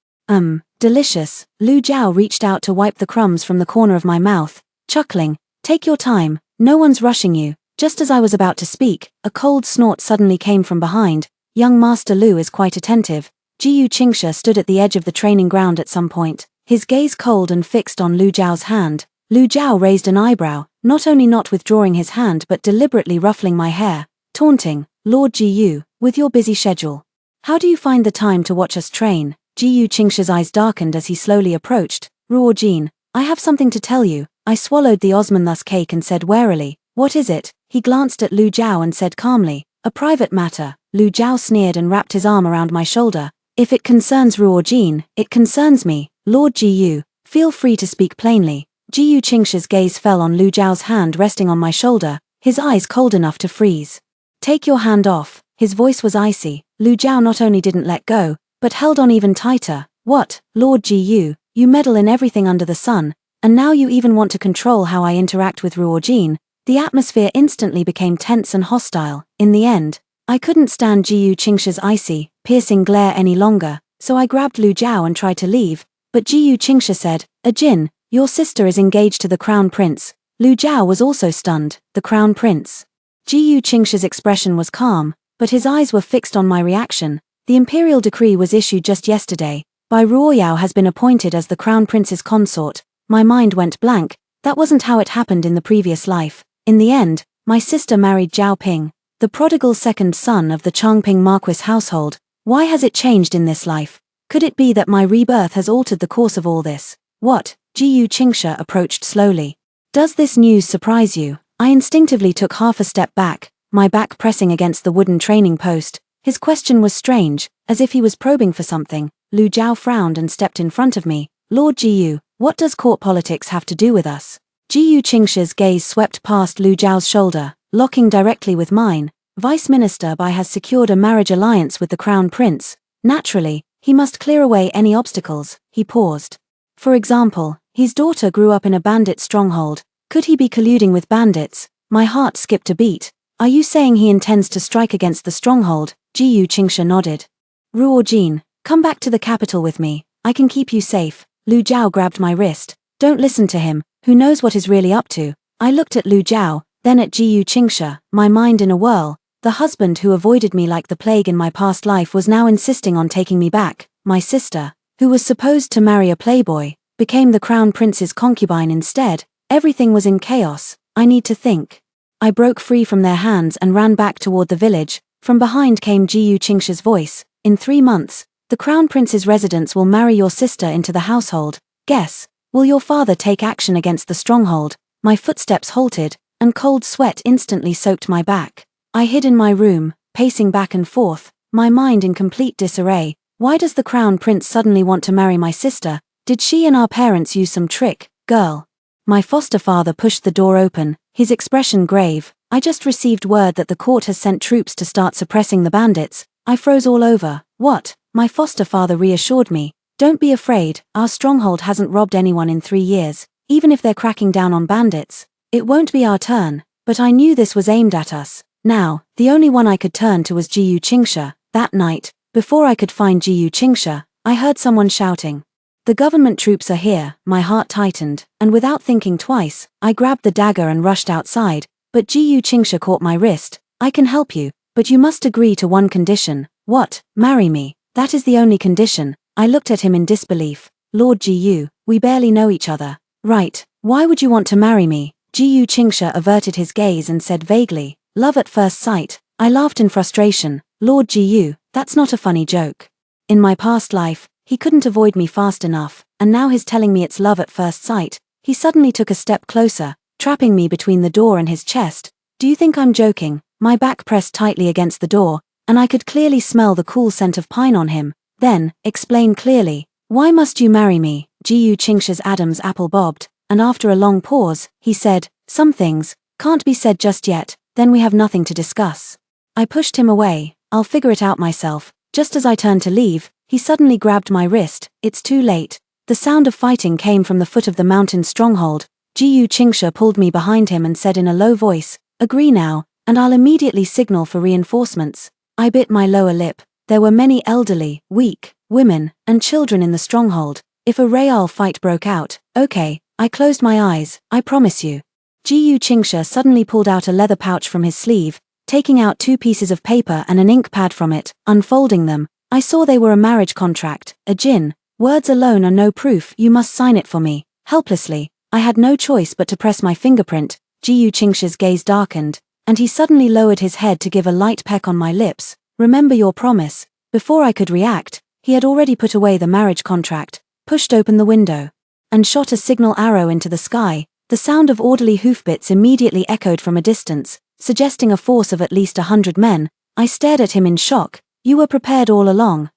Delicious. Lu Jiao reached out to wipe the crumbs from the corner of my mouth, chuckling. Take your time, no one's rushing you. Just as I was about to speak, a cold snort suddenly came from behind. Young Master Lu is quite attentive. Jiyu Qingsha stood at the edge of the training ground at some point, his gaze cold and fixed on Lu Jiao's hand. Lu Jiao raised an eyebrow, not only not withdrawing his hand but deliberately ruffling my hair, taunting, Lord Jiyu, with your busy schedule. How do you find the time to watch us train? Jiyu Qingsha's eyes darkened as he slowly approached. Ruo-jin, I have something to tell you. I swallowed the osmanthus cake and said warily, what is it? He glanced at Lu Jiao and said calmly, a private matter. Lu Jiao sneered and wrapped his arm around my shoulder. If it concerns Ruo-jin, it concerns me. Lord Jiyu, feel free to speak plainly. Jiyu Qingsha's gaze fell on Lu Jiao's hand resting on my shoulder, his eyes cold enough to freeze. Take your hand off. His voice was icy. Lu Jiao not only didn't let go, but held on even tighter. What, Lord Jiyu, you meddle in everything under the sun, and now you even want to control how I interact with Ruo-jin. The atmosphere instantly became tense and hostile. In the end, I couldn't stand Jiyu Qingsha's icy, piercing glare any longer, so I grabbed Lu Jiao and tried to leave, but Jiyu Qingsha said, Jin, your sister is engaged to the Crown Prince. Lu Jiao was also stunned. The Crown Prince. Jiyu Qingsha's expression was calm, but his eyes were fixed on my reaction. The imperial decree was issued just yesterday. Bai Ruoyao has been appointed as the Crown Prince's consort. My mind went blank. That wasn't how it happened in the previous life. In the end, my sister married Zhao Ping, the prodigal second son of the Changping Marquis household. Why has it changed in this life? Could it be that my rebirth has altered the course of all this? What? Jiyu Qingsha approached slowly. Does this news surprise you? I instinctively took half a step back, my back pressing against the wooden training post. His question was strange, as if he was probing for something. Lu Jiao frowned and stepped in front of me. Lord Jiyu, what does court politics have to do with us? Jiyu Qingsha's gaze swept past Lu Jiao's shoulder, locking directly with mine. Vice Minister Bai has secured a marriage alliance with the Crown Prince. Naturally, he must clear away any obstacles. He paused. For example, his daughter grew up in a bandit stronghold. Could he be colluding with bandits? My heart skipped a beat. Are you saying he intends to strike against the stronghold? Jiyu Qingsha nodded. Ruo-jin, come back to the capital with me. I can keep you safe. Lu Jiao grabbed my wrist. Don't listen to him. Who knows what he's really up to? I looked at Lu Jiao, then at Jiyu Qingsha, my mind in a whirl. The husband who avoided me like the plague in my past life was now insisting on taking me back. My sister, who was supposed to marry a playboy, became the Crown Prince's concubine instead. Everything was in chaos. I need to think. I broke free from their hands and ran back toward the village. From behind came Jiyu Qingsha's voice. In 3 months, the Crown Prince's residents will marry your sister into the household. Guess, will your father take action against the stronghold? My footsteps halted, and cold sweat instantly soaked my back. I hid in my room, pacing back and forth, my mind in complete disarray. Why does the Crown Prince suddenly want to marry my sister? Did she and our parents use some trick? Girl. My foster father pushed the door open, his expression grave. I just received word that the court has sent troops to start suppressing the bandits. I froze all over. What? My foster father reassured me. Don't be afraid, our stronghold hasn't robbed anyone in 3 years. Even if they're cracking down on bandits, it won't be our turn. But I knew this was aimed at us. Now, the only one I could turn to was Jiyu Qingsha. That night, before I could find Jiyu Qingsha, I heard someone shouting. The government troops are here. My heart tightened, and without thinking twice, I grabbed the dagger and rushed outside. But Jiyu Qingsha caught my wrist. I can help you, but you must agree to one condition. What? Marry me. That is the only condition. I looked at him in disbelief. Lord Jiyu, We barely know each other. Right, why would you want to marry me? Ji Qingsha averted his gaze and said vaguely, love at first sight. I laughed in frustration. Lord Ji, that's not a funny joke. In my past life, he couldn't avoid me fast enough, and now he's telling me it's love at first sight. He suddenly took a step closer, trapping me between the door and his chest. Do you think I'm joking? My back pressed tightly against the door, and I could clearly smell the cool scent of pine on him. Then, explain clearly. Why must you marry me? Ji Qingsha's Adam's apple bobbed, and after a long pause, he said, some things can't be said just yet, then we have nothing to discuss. I pushed him away. I'll figure it out myself. Just as I turned to leave, he suddenly grabbed my wrist. It's too late. The sound of fighting came from the foot of the mountain stronghold. Ji Qingsha pulled me behind him and said in a low voice, agree now, and I'll immediately signal for reinforcements. I bit my lower lip. There were many elderly, weak, women, and children in the stronghold. If a real fight broke out, okay, I closed my eyes, I promise you. Ji Qingsha suddenly pulled out a leather pouch from his sleeve, taking out 2 pieces of paper and an ink pad from it. Unfolding them, I saw they were a marriage contract. A Jin, words alone are no proof, you must sign it for me. Helplessly, I had no choice but to press my fingerprint. Ji Qingsha's gaze darkened, and he suddenly lowered his head to give a light peck on my lips. Remember your promise. Before I could react, he had already put away the marriage contract, pushed open the window, and shot a signal arrow into the sky. The sound of orderly hoofbeats immediately echoed from a distance, suggesting a force of at least 100 men. I stared at him in shock. You were prepared all along.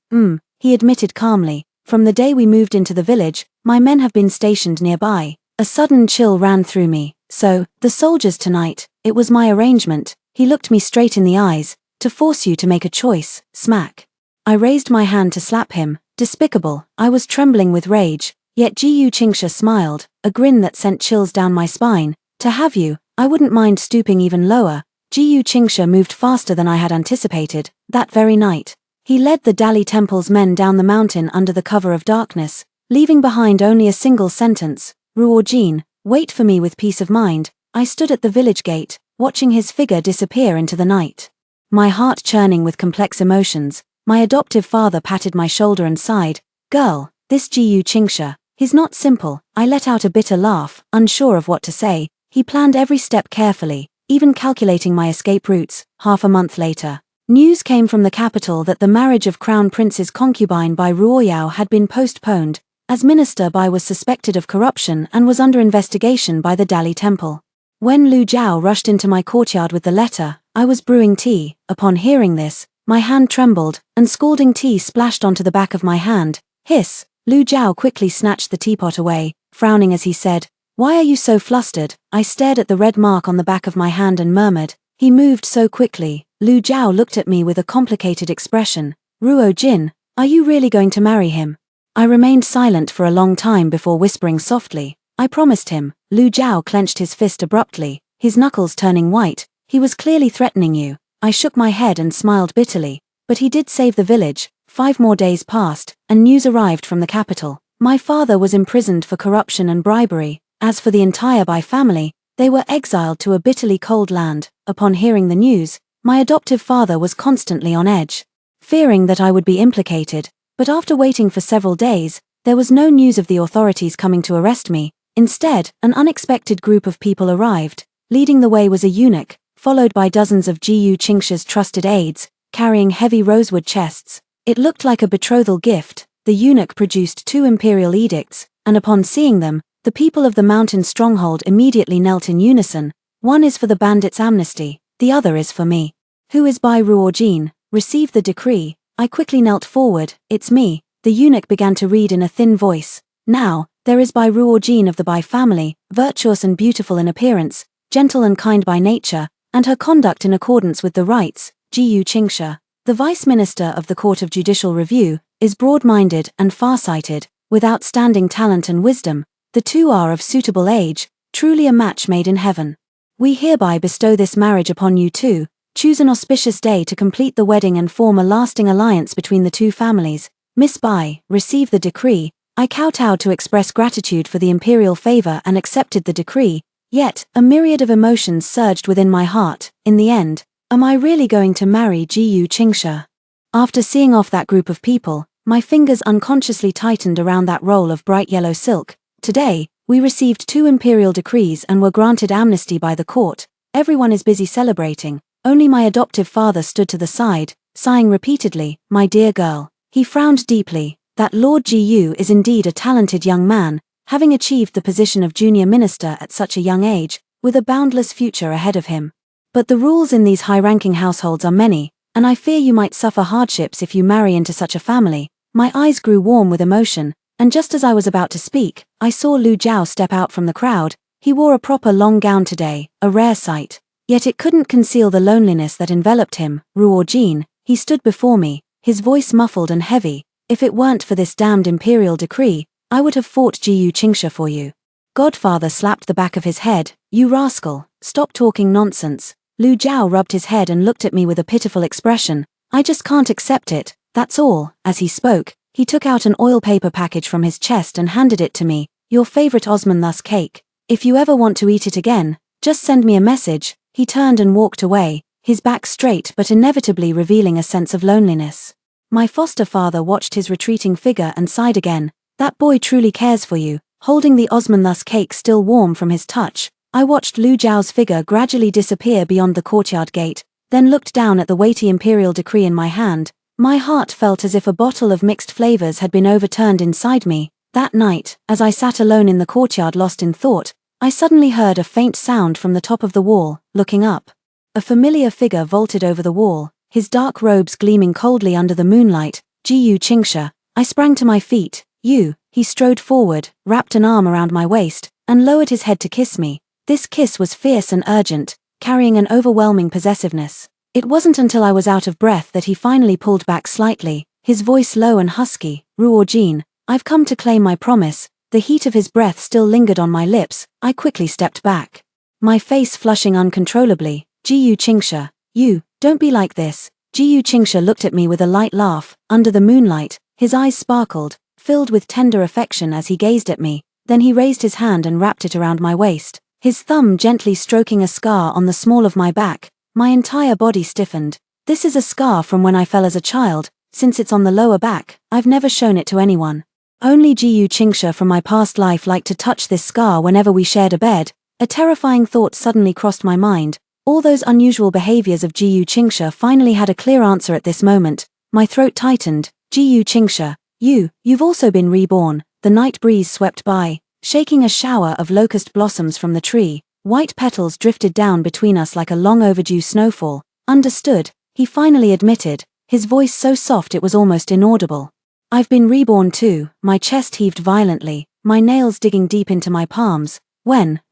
He admitted calmly. From the day we moved into the village, my men have been stationed nearby. A sudden chill ran through me. So, the soldiers tonight, it was my arrangement. He looked me straight in the eyes. To force you to make a choice. Smack. I raised my hand to slap him. Despicable. I was trembling with rage. Yet Ji Qingsha smiled, a grin that sent chills down my spine. To have you, I wouldn't mind stooping even lower. Ji Qingsha moved faster than I had anticipated. That very night, he led the Dali Temple's men down the mountain under the cover of darkness, leaving behind only a single sentence. Ruojin, wait for me with peace of mind. I stood at the village gate, watching his figure disappear into the night. My heart churning with complex emotions. My adoptive father patted my shoulder and sighed. Girl, this Ji Qingsha, he's not simple. I let out a bitter laugh, unsure of what to say. He planned every step carefully, even calculating my escape routes. Half a month later, news came from the capital that the marriage of Crown Prince's concubine Bai Ruoyao had been postponed, as Minister Bai was suspected of corruption and was under investigation by the Dali Temple. When Lu Jiao rushed into my courtyard with the letter, I was brewing tea. Upon hearing this, my hand trembled, and scalding tea splashed onto the back of my hand. Hiss! Lu Jiao quickly snatched the teapot away, frowning as he said, why are you so flustered? I stared at the red mark on the back of my hand and murmured, he moved so quickly. Lu Jiao looked at me with a complicated expression. Ruo Jin, are you really going to marry him? I remained silent for a long time before whispering softly, I promised him. Lu Jiao clenched his fist abruptly, his knuckles turning white. He was clearly threatening you. I shook my head and smiled bitterly. But he did save the village. 5 more days passed, and news arrived from the capital. My father was imprisoned for corruption and bribery. As for the entire Bai family, they were exiled to a bitterly cold land. Upon hearing the news, my adoptive father was constantly on edge, fearing that I would be implicated. But after waiting for several days, there was no news of the authorities coming to arrest me. Instead, an unexpected group of people arrived. Leading the way was a eunuch, followed by dozens of Ji Qingsha's trusted aides, carrying heavy rosewood chests. It looked like a betrothal gift. The eunuch produced 2 imperial edicts, and upon seeing them, the people of the mountain stronghold immediately knelt in unison. One is for the bandits' amnesty, the other is for me. Who is Bai Ruojin? Receive the decree. I quickly knelt forward. It's me. The eunuch began to read in a thin voice. Now, there is Bai Ruojin of the Bai family, virtuous and beautiful in appearance, gentle and kind by nature, and her conduct in accordance with the rights. Ji Qingsha, the Vice Minister of the Court of Judicial Review, is broad-minded and far-sighted, with outstanding talent and wisdom. The two are of suitable age, truly a match made in heaven. We hereby bestow this marriage upon you two. Choose an auspicious day to complete the wedding and form a lasting alliance between the two families. Miss Bai, receive the decree. I kowtowed to express gratitude for the imperial favor and accepted the decree. Yet, a myriad of emotions surged within my heart. In the end, am I really going to marry Ji Qingsha? After seeing off that group of people, My fingers unconsciously tightened around that roll of bright yellow silk. Today, we received 2 imperial decrees and were granted amnesty by the court. Everyone is busy celebrating. Only my adoptive father stood to the side, sighing repeatedly, "My dear girl." He frowned deeply. That Lord Gu is indeed a talented young man, having achieved the position of junior minister at such a young age, with a boundless future ahead of him. But the rules in these high-ranking households are many, and I fear you might suffer hardships if you marry into such a family. My eyes grew warm with emotion, and just as I was about to speak, I saw Lu Jiao step out from the crowd. He wore a proper long gown today, a rare sight. Yet it couldn't conceal the loneliness that enveloped him. Ruo-jin, he stood before me, his voice muffled and heavy. "If it weren't for this damned imperial decree, I would have fought Jiyu Qingsha for you." Godfather slapped the back of his head. "You rascal, stop talking nonsense." Lu Jiao rubbed his head and looked at me with a pitiful expression. "I just can't accept it, that's all." As he spoke, he took out an oil paper package from his chest and handed it to me. "Your favorite Osmanthus cake. If you ever want to eat it again, just send me a message." He turned and walked away, his back straight but inevitably revealing a sense of loneliness. My foster father watched his retreating figure and sighed again. "That boy truly cares for you." Holding the Osmanthus cake still warm from his touch, I watched Lu Jiao's figure gradually disappear beyond the courtyard gate, then looked down at the weighty imperial decree in my hand. My heart felt as if a bottle of mixed flavors had been overturned inside me. That night, as I sat alone in the courtyard lost in thought, I suddenly heard a faint sound from the top of the wall. Looking up, a familiar figure vaulted over the wall, his dark robes gleaming coldly under the moonlight. Jiyu Qingsha. I sprang to my feet. "You." He strode forward, wrapped an arm around my waist, and lowered his head to kiss me. This kiss was fierce and urgent, carrying an overwhelming possessiveness. It wasn't until I was out of breath that he finally pulled back slightly, his voice low and husky. "Ruo-jin, I've come to claim my promise." The heat of his breath still lingered on my lips. I quickly stepped back, my face flushing uncontrollably. "Jiyu Qingsha, you, don't be like this." Jiyu Qingsha looked at me with a light laugh. Under the moonlight, his eyes sparkled, filled with tender affection as he gazed at me. Then he raised his hand and wrapped it around my waist, his thumb gently stroking a scar on the small of my back. My entire body stiffened. "This is a scar from when I fell as a child. Since it's on the lower back, I've never shown it to anyone. Only Jiyu Qingsha from my past life liked to touch this scar whenever we shared a bed." A terrifying thought suddenly crossed my mind. All those unusual behaviors of Jiyu Qingsha finally had a clear answer at this moment. My throat tightened. "Jiyu Qingsha, you've also been reborn." The night breeze swept by, shaking a shower of locust blossoms from the tree. White petals drifted down between us like a long overdue snowfall. "Understood," he finally admitted, his voice so soft it was almost inaudible. "I've been reborn too." My chest heaved violently, my nails digging deep into my palms.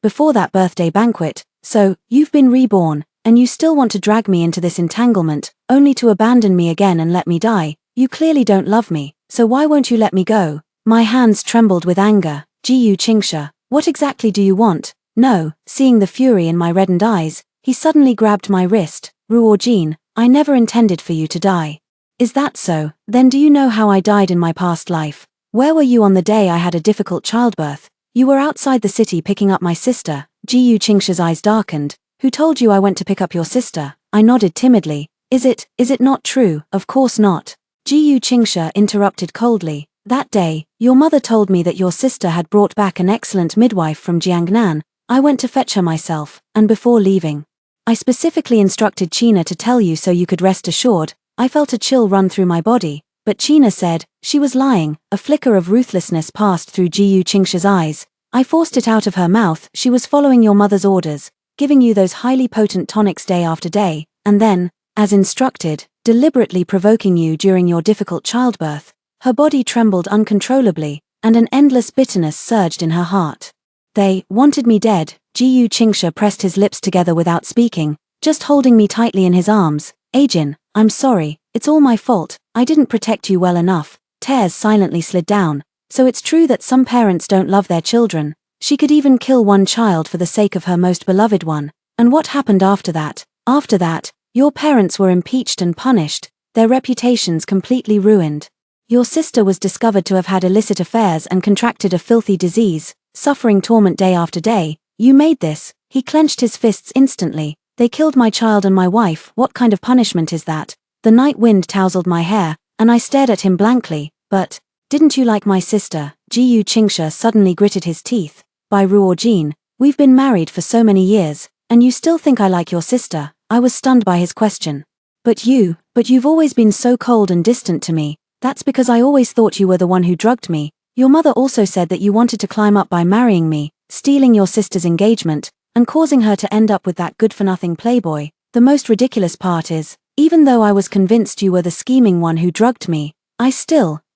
Before that birthday banquet. "So, you've been reborn, and you still want to drag me into this entanglement, only to abandon me again and let me die. You clearly don't love me, so why won't you let me go?" My hands trembled with anger. "Jiyu Qingsha, what exactly do you want?" "No." Seeing the fury in my reddened eyes, he suddenly grabbed my wrist. "Ruo-jin, I never intended for you to die." "Is that so? Then do you know how I died in my past life?" "Where were you on the day I had a difficult childbirth?" "You were outside the city picking up my sister." Jiyu Qingsha's eyes darkened. "Who told you I went to pick up your sister?" I nodded timidly. Is it not true?" "Of course not." Jiyu Qingsha interrupted coldly. "That day, your mother told me that your sister had brought back an excellent midwife from Jiangnan. I went to fetch her myself, and before leaving, I specifically instructed China to tell you so you could rest assured." I felt a chill run through my body, but China said she was lying. A flicker of ruthlessness passed through Jiyu Qingsha's eyes. "I forced it out of her mouth. She was following your mother's orders, giving you those highly potent tonics day after day, and then, as instructed, deliberately provoking you during your difficult childbirth." Her body trembled uncontrollably, and an endless bitterness surged in her heart. "They wanted me dead." Jiyu Qingsha pressed his lips together without speaking, just holding me tightly in his arms. "Ajin, I'm sorry, it's all my fault. I didn't protect you well enough." Tears silently slid down. "So it's true that some parents don't love their children. She could even kill one child for the sake of her most beloved one. And what happened after that?" "After that, your parents were impeached and punished, their reputations completely ruined. Your sister was discovered to have had illicit affairs and contracted a filthy disease, suffering torment day after day. You made this." He clenched his fists instantly. "They killed my child and my wife. What kind of punishment is that?" The night wind tousled my hair, and I stared at him blankly. But, didn't you like my sister? Ji Qingsha suddenly gritted his teeth. By Ruo, we've been married for so many years, and you still think I like your sister? I was stunned by his question. But you've always been so cold and distant to me. That's because I always thought you were the one who drugged me. Your mother also said that you wanted to climb up by marrying me, stealing your sister's engagement, and causing her to end up with that good-for-nothing playboy. The most ridiculous part is, even though I was convinced you were the scheming one who drugged me,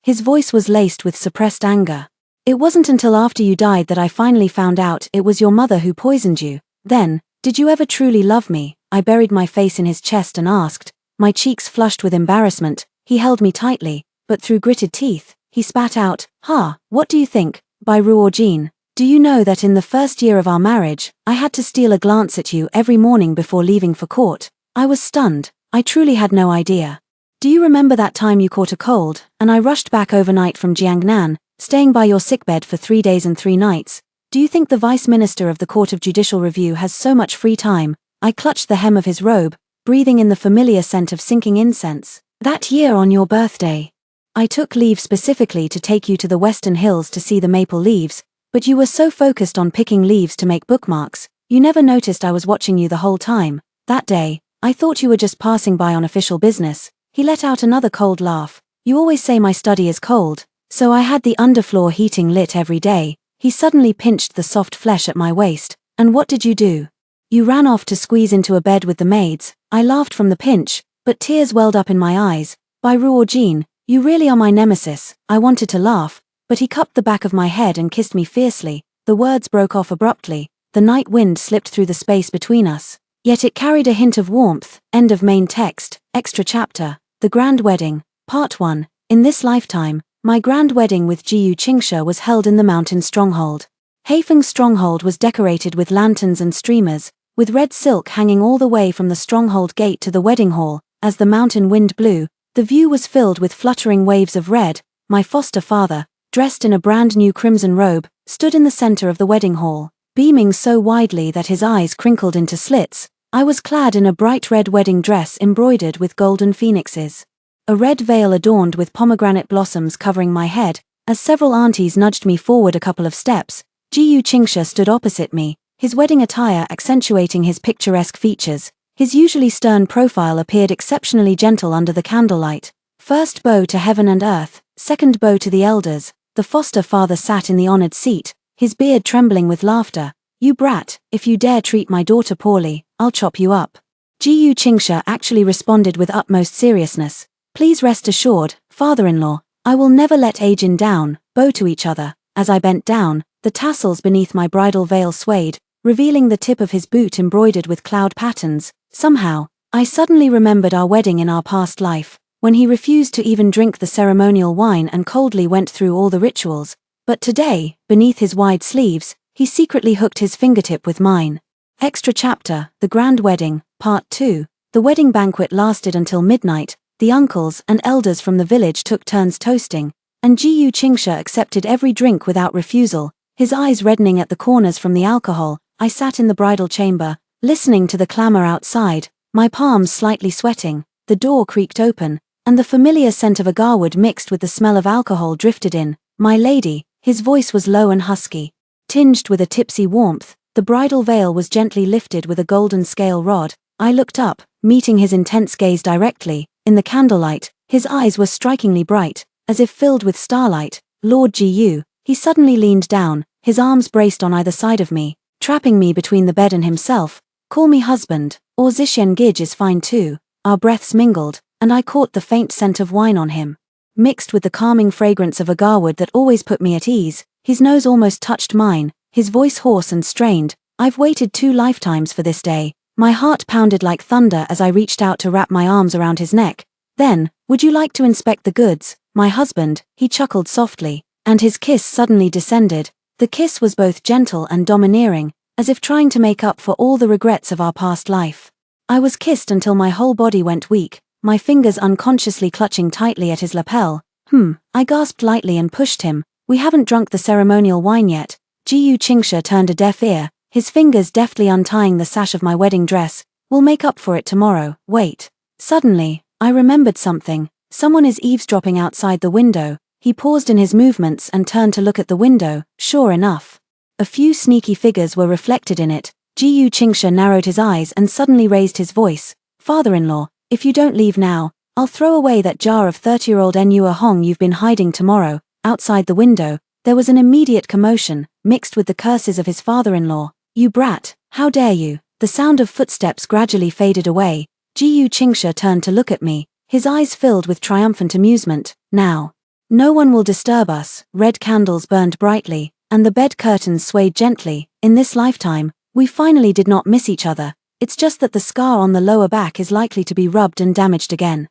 his voice was laced with suppressed anger. It wasn't until after you died that I finally found out it was your mother who poisoned you. Then, did you ever truly love me? I buried my face in his chest and asked, my cheeks flushed with embarrassment. He held me tightly, but through gritted teeth, he spat out, what do you think? By Ruo, do you know that in the first year of our marriage, I had to steal a glance at you every morning before leaving for court? I was stunned. I truly had no idea. Do you remember that time you caught a cold, and I rushed back overnight from Jiangnan, staying by your sickbed for 3 days and 3 nights? Do you think the Vice Minister of the Court of Judicial Review has so much free time? I clutched the hem of his robe, breathing in the familiar scent of sinking incense. That year on your birthday, I took leave specifically to take you to the Western Hills to see the maple leaves, but you were so focused on picking leaves to make bookmarks, you never noticed I was watching you the whole time. That day, I thought you were just passing by on official business. He let out another cold laugh. You always say my study is cold, so I had the underfloor heating lit every day. He suddenly pinched the soft flesh at my waist. And what did you do? You ran off to squeeze into a bed with the maids. I laughed from the pinch, but tears welled up in my eyes. By Ruo, you really are my nemesis. I wanted to laugh, but he cupped the back of my head and kissed me fiercely. The words broke off abruptly. The night wind slipped through the space between us. Yet it carried a hint of warmth. End of main text. Extra chapter. The Grand Wedding. Part 1. In this lifetime, my grand wedding with Ji Qingsha was held in the mountain stronghold. Heifeng's stronghold was decorated with lanterns and streamers, with red silk hanging all the way from the stronghold gate to the wedding hall. As the mountain wind blew, the view was filled with fluttering waves of red. My foster father, dressed in a brand new crimson robe, stood in the center of the wedding hall, beaming so widely that his eyes crinkled into slits. I was clad in a bright red wedding dress embroidered with golden phoenixes. A red veil adorned with pomegranate blossoms covering my head. As several aunties nudged me forward a couple of steps, Ji Qingsha stood opposite me, his wedding attire accentuating his picturesque features. His usually stern profile appeared exceptionally gentle under the candlelight. First bow to heaven and earth, second bow to the elders. The foster father sat in the honored seat, his beard trembling with laughter. You brat, if you dare treat my daughter poorly, I'll chop you up. Ji Qingsha actually responded with utmost seriousness. Please rest assured, father-in-law, I will never let Ajin down. Bow to each other. As I bent down, the tassels beneath my bridal veil swayed, revealing the tip of his boot embroidered with cloud patterns. Somehow, I suddenly remembered our wedding in our past life, when he refused to even drink the ceremonial wine and coldly went through all the rituals. But today, beneath his wide sleeves, he secretly hooked his fingertip with mine. Extra chapter, The Grand Wedding, Part 2. The wedding banquet lasted until midnight. The uncles and elders from the village took turns toasting, and Ji Qingsha accepted every drink without refusal, his eyes reddening at the corners from the alcohol. I sat in the bridal chamber, listening to the clamor outside, my palms slightly sweating. The door creaked open, and the familiar scent of agarwood mixed with the smell of alcohol drifted in. My lady, his voice was low and husky, tinged with a tipsy warmth. The bridal veil was gently lifted with a golden scale rod. I looked up, meeting his intense gaze directly. In the candlelight, his eyes were strikingly bright, as if filled with starlight. Lord Ji, he suddenly leaned down, his arms braced on either side of me, trapping me between the bed and himself. Call me husband, or Zishen Gij is fine too. Our breaths mingled, and I caught the faint scent of wine on him, mixed with the calming fragrance of agarwood that always put me at ease. His nose almost touched mine, his voice hoarse and strained. I've waited 2 lifetimes for this day. My heart pounded like thunder as I reached out to wrap my arms around his neck. Then, would you like to inspect the goods, my husband? He chuckled softly, and his kiss suddenly descended. The kiss was both gentle and domineering, as if trying to make up for all the regrets of our past life. I was kissed until my whole body went weak, my fingers unconsciously clutching tightly at his lapel. I gasped lightly and pushed him. We haven't drunk the ceremonial wine yet. Ji Qingsha turned a deaf ear, his fingers deftly untying the sash of my wedding dress. We'll make up for it tomorrow. Wait. Suddenly, I remembered something. Someone is eavesdropping outside the window. He paused in his movements and turned to look at the window. Sure enough, a few sneaky figures were reflected in it. Jiyu Qingsha narrowed his eyes and suddenly raised his voice. Father-in-law, if you don't leave now, I'll throw away that jar of 30-year-old Enua Hong you've been hiding tomorrow. Outside the window, there was an immediate commotion, mixed with the curses of his father-in-law. You brat, how dare you? The sound of footsteps gradually faded away. Jiyu Qingsha turned to look at me, his eyes filled with triumphant amusement. Now, no one will disturb us. Red candles burned brightly, and the bed curtains swayed gently. In this lifetime, we finally did not miss each other. It's just that the scar on the lower back is likely to be rubbed and damaged again.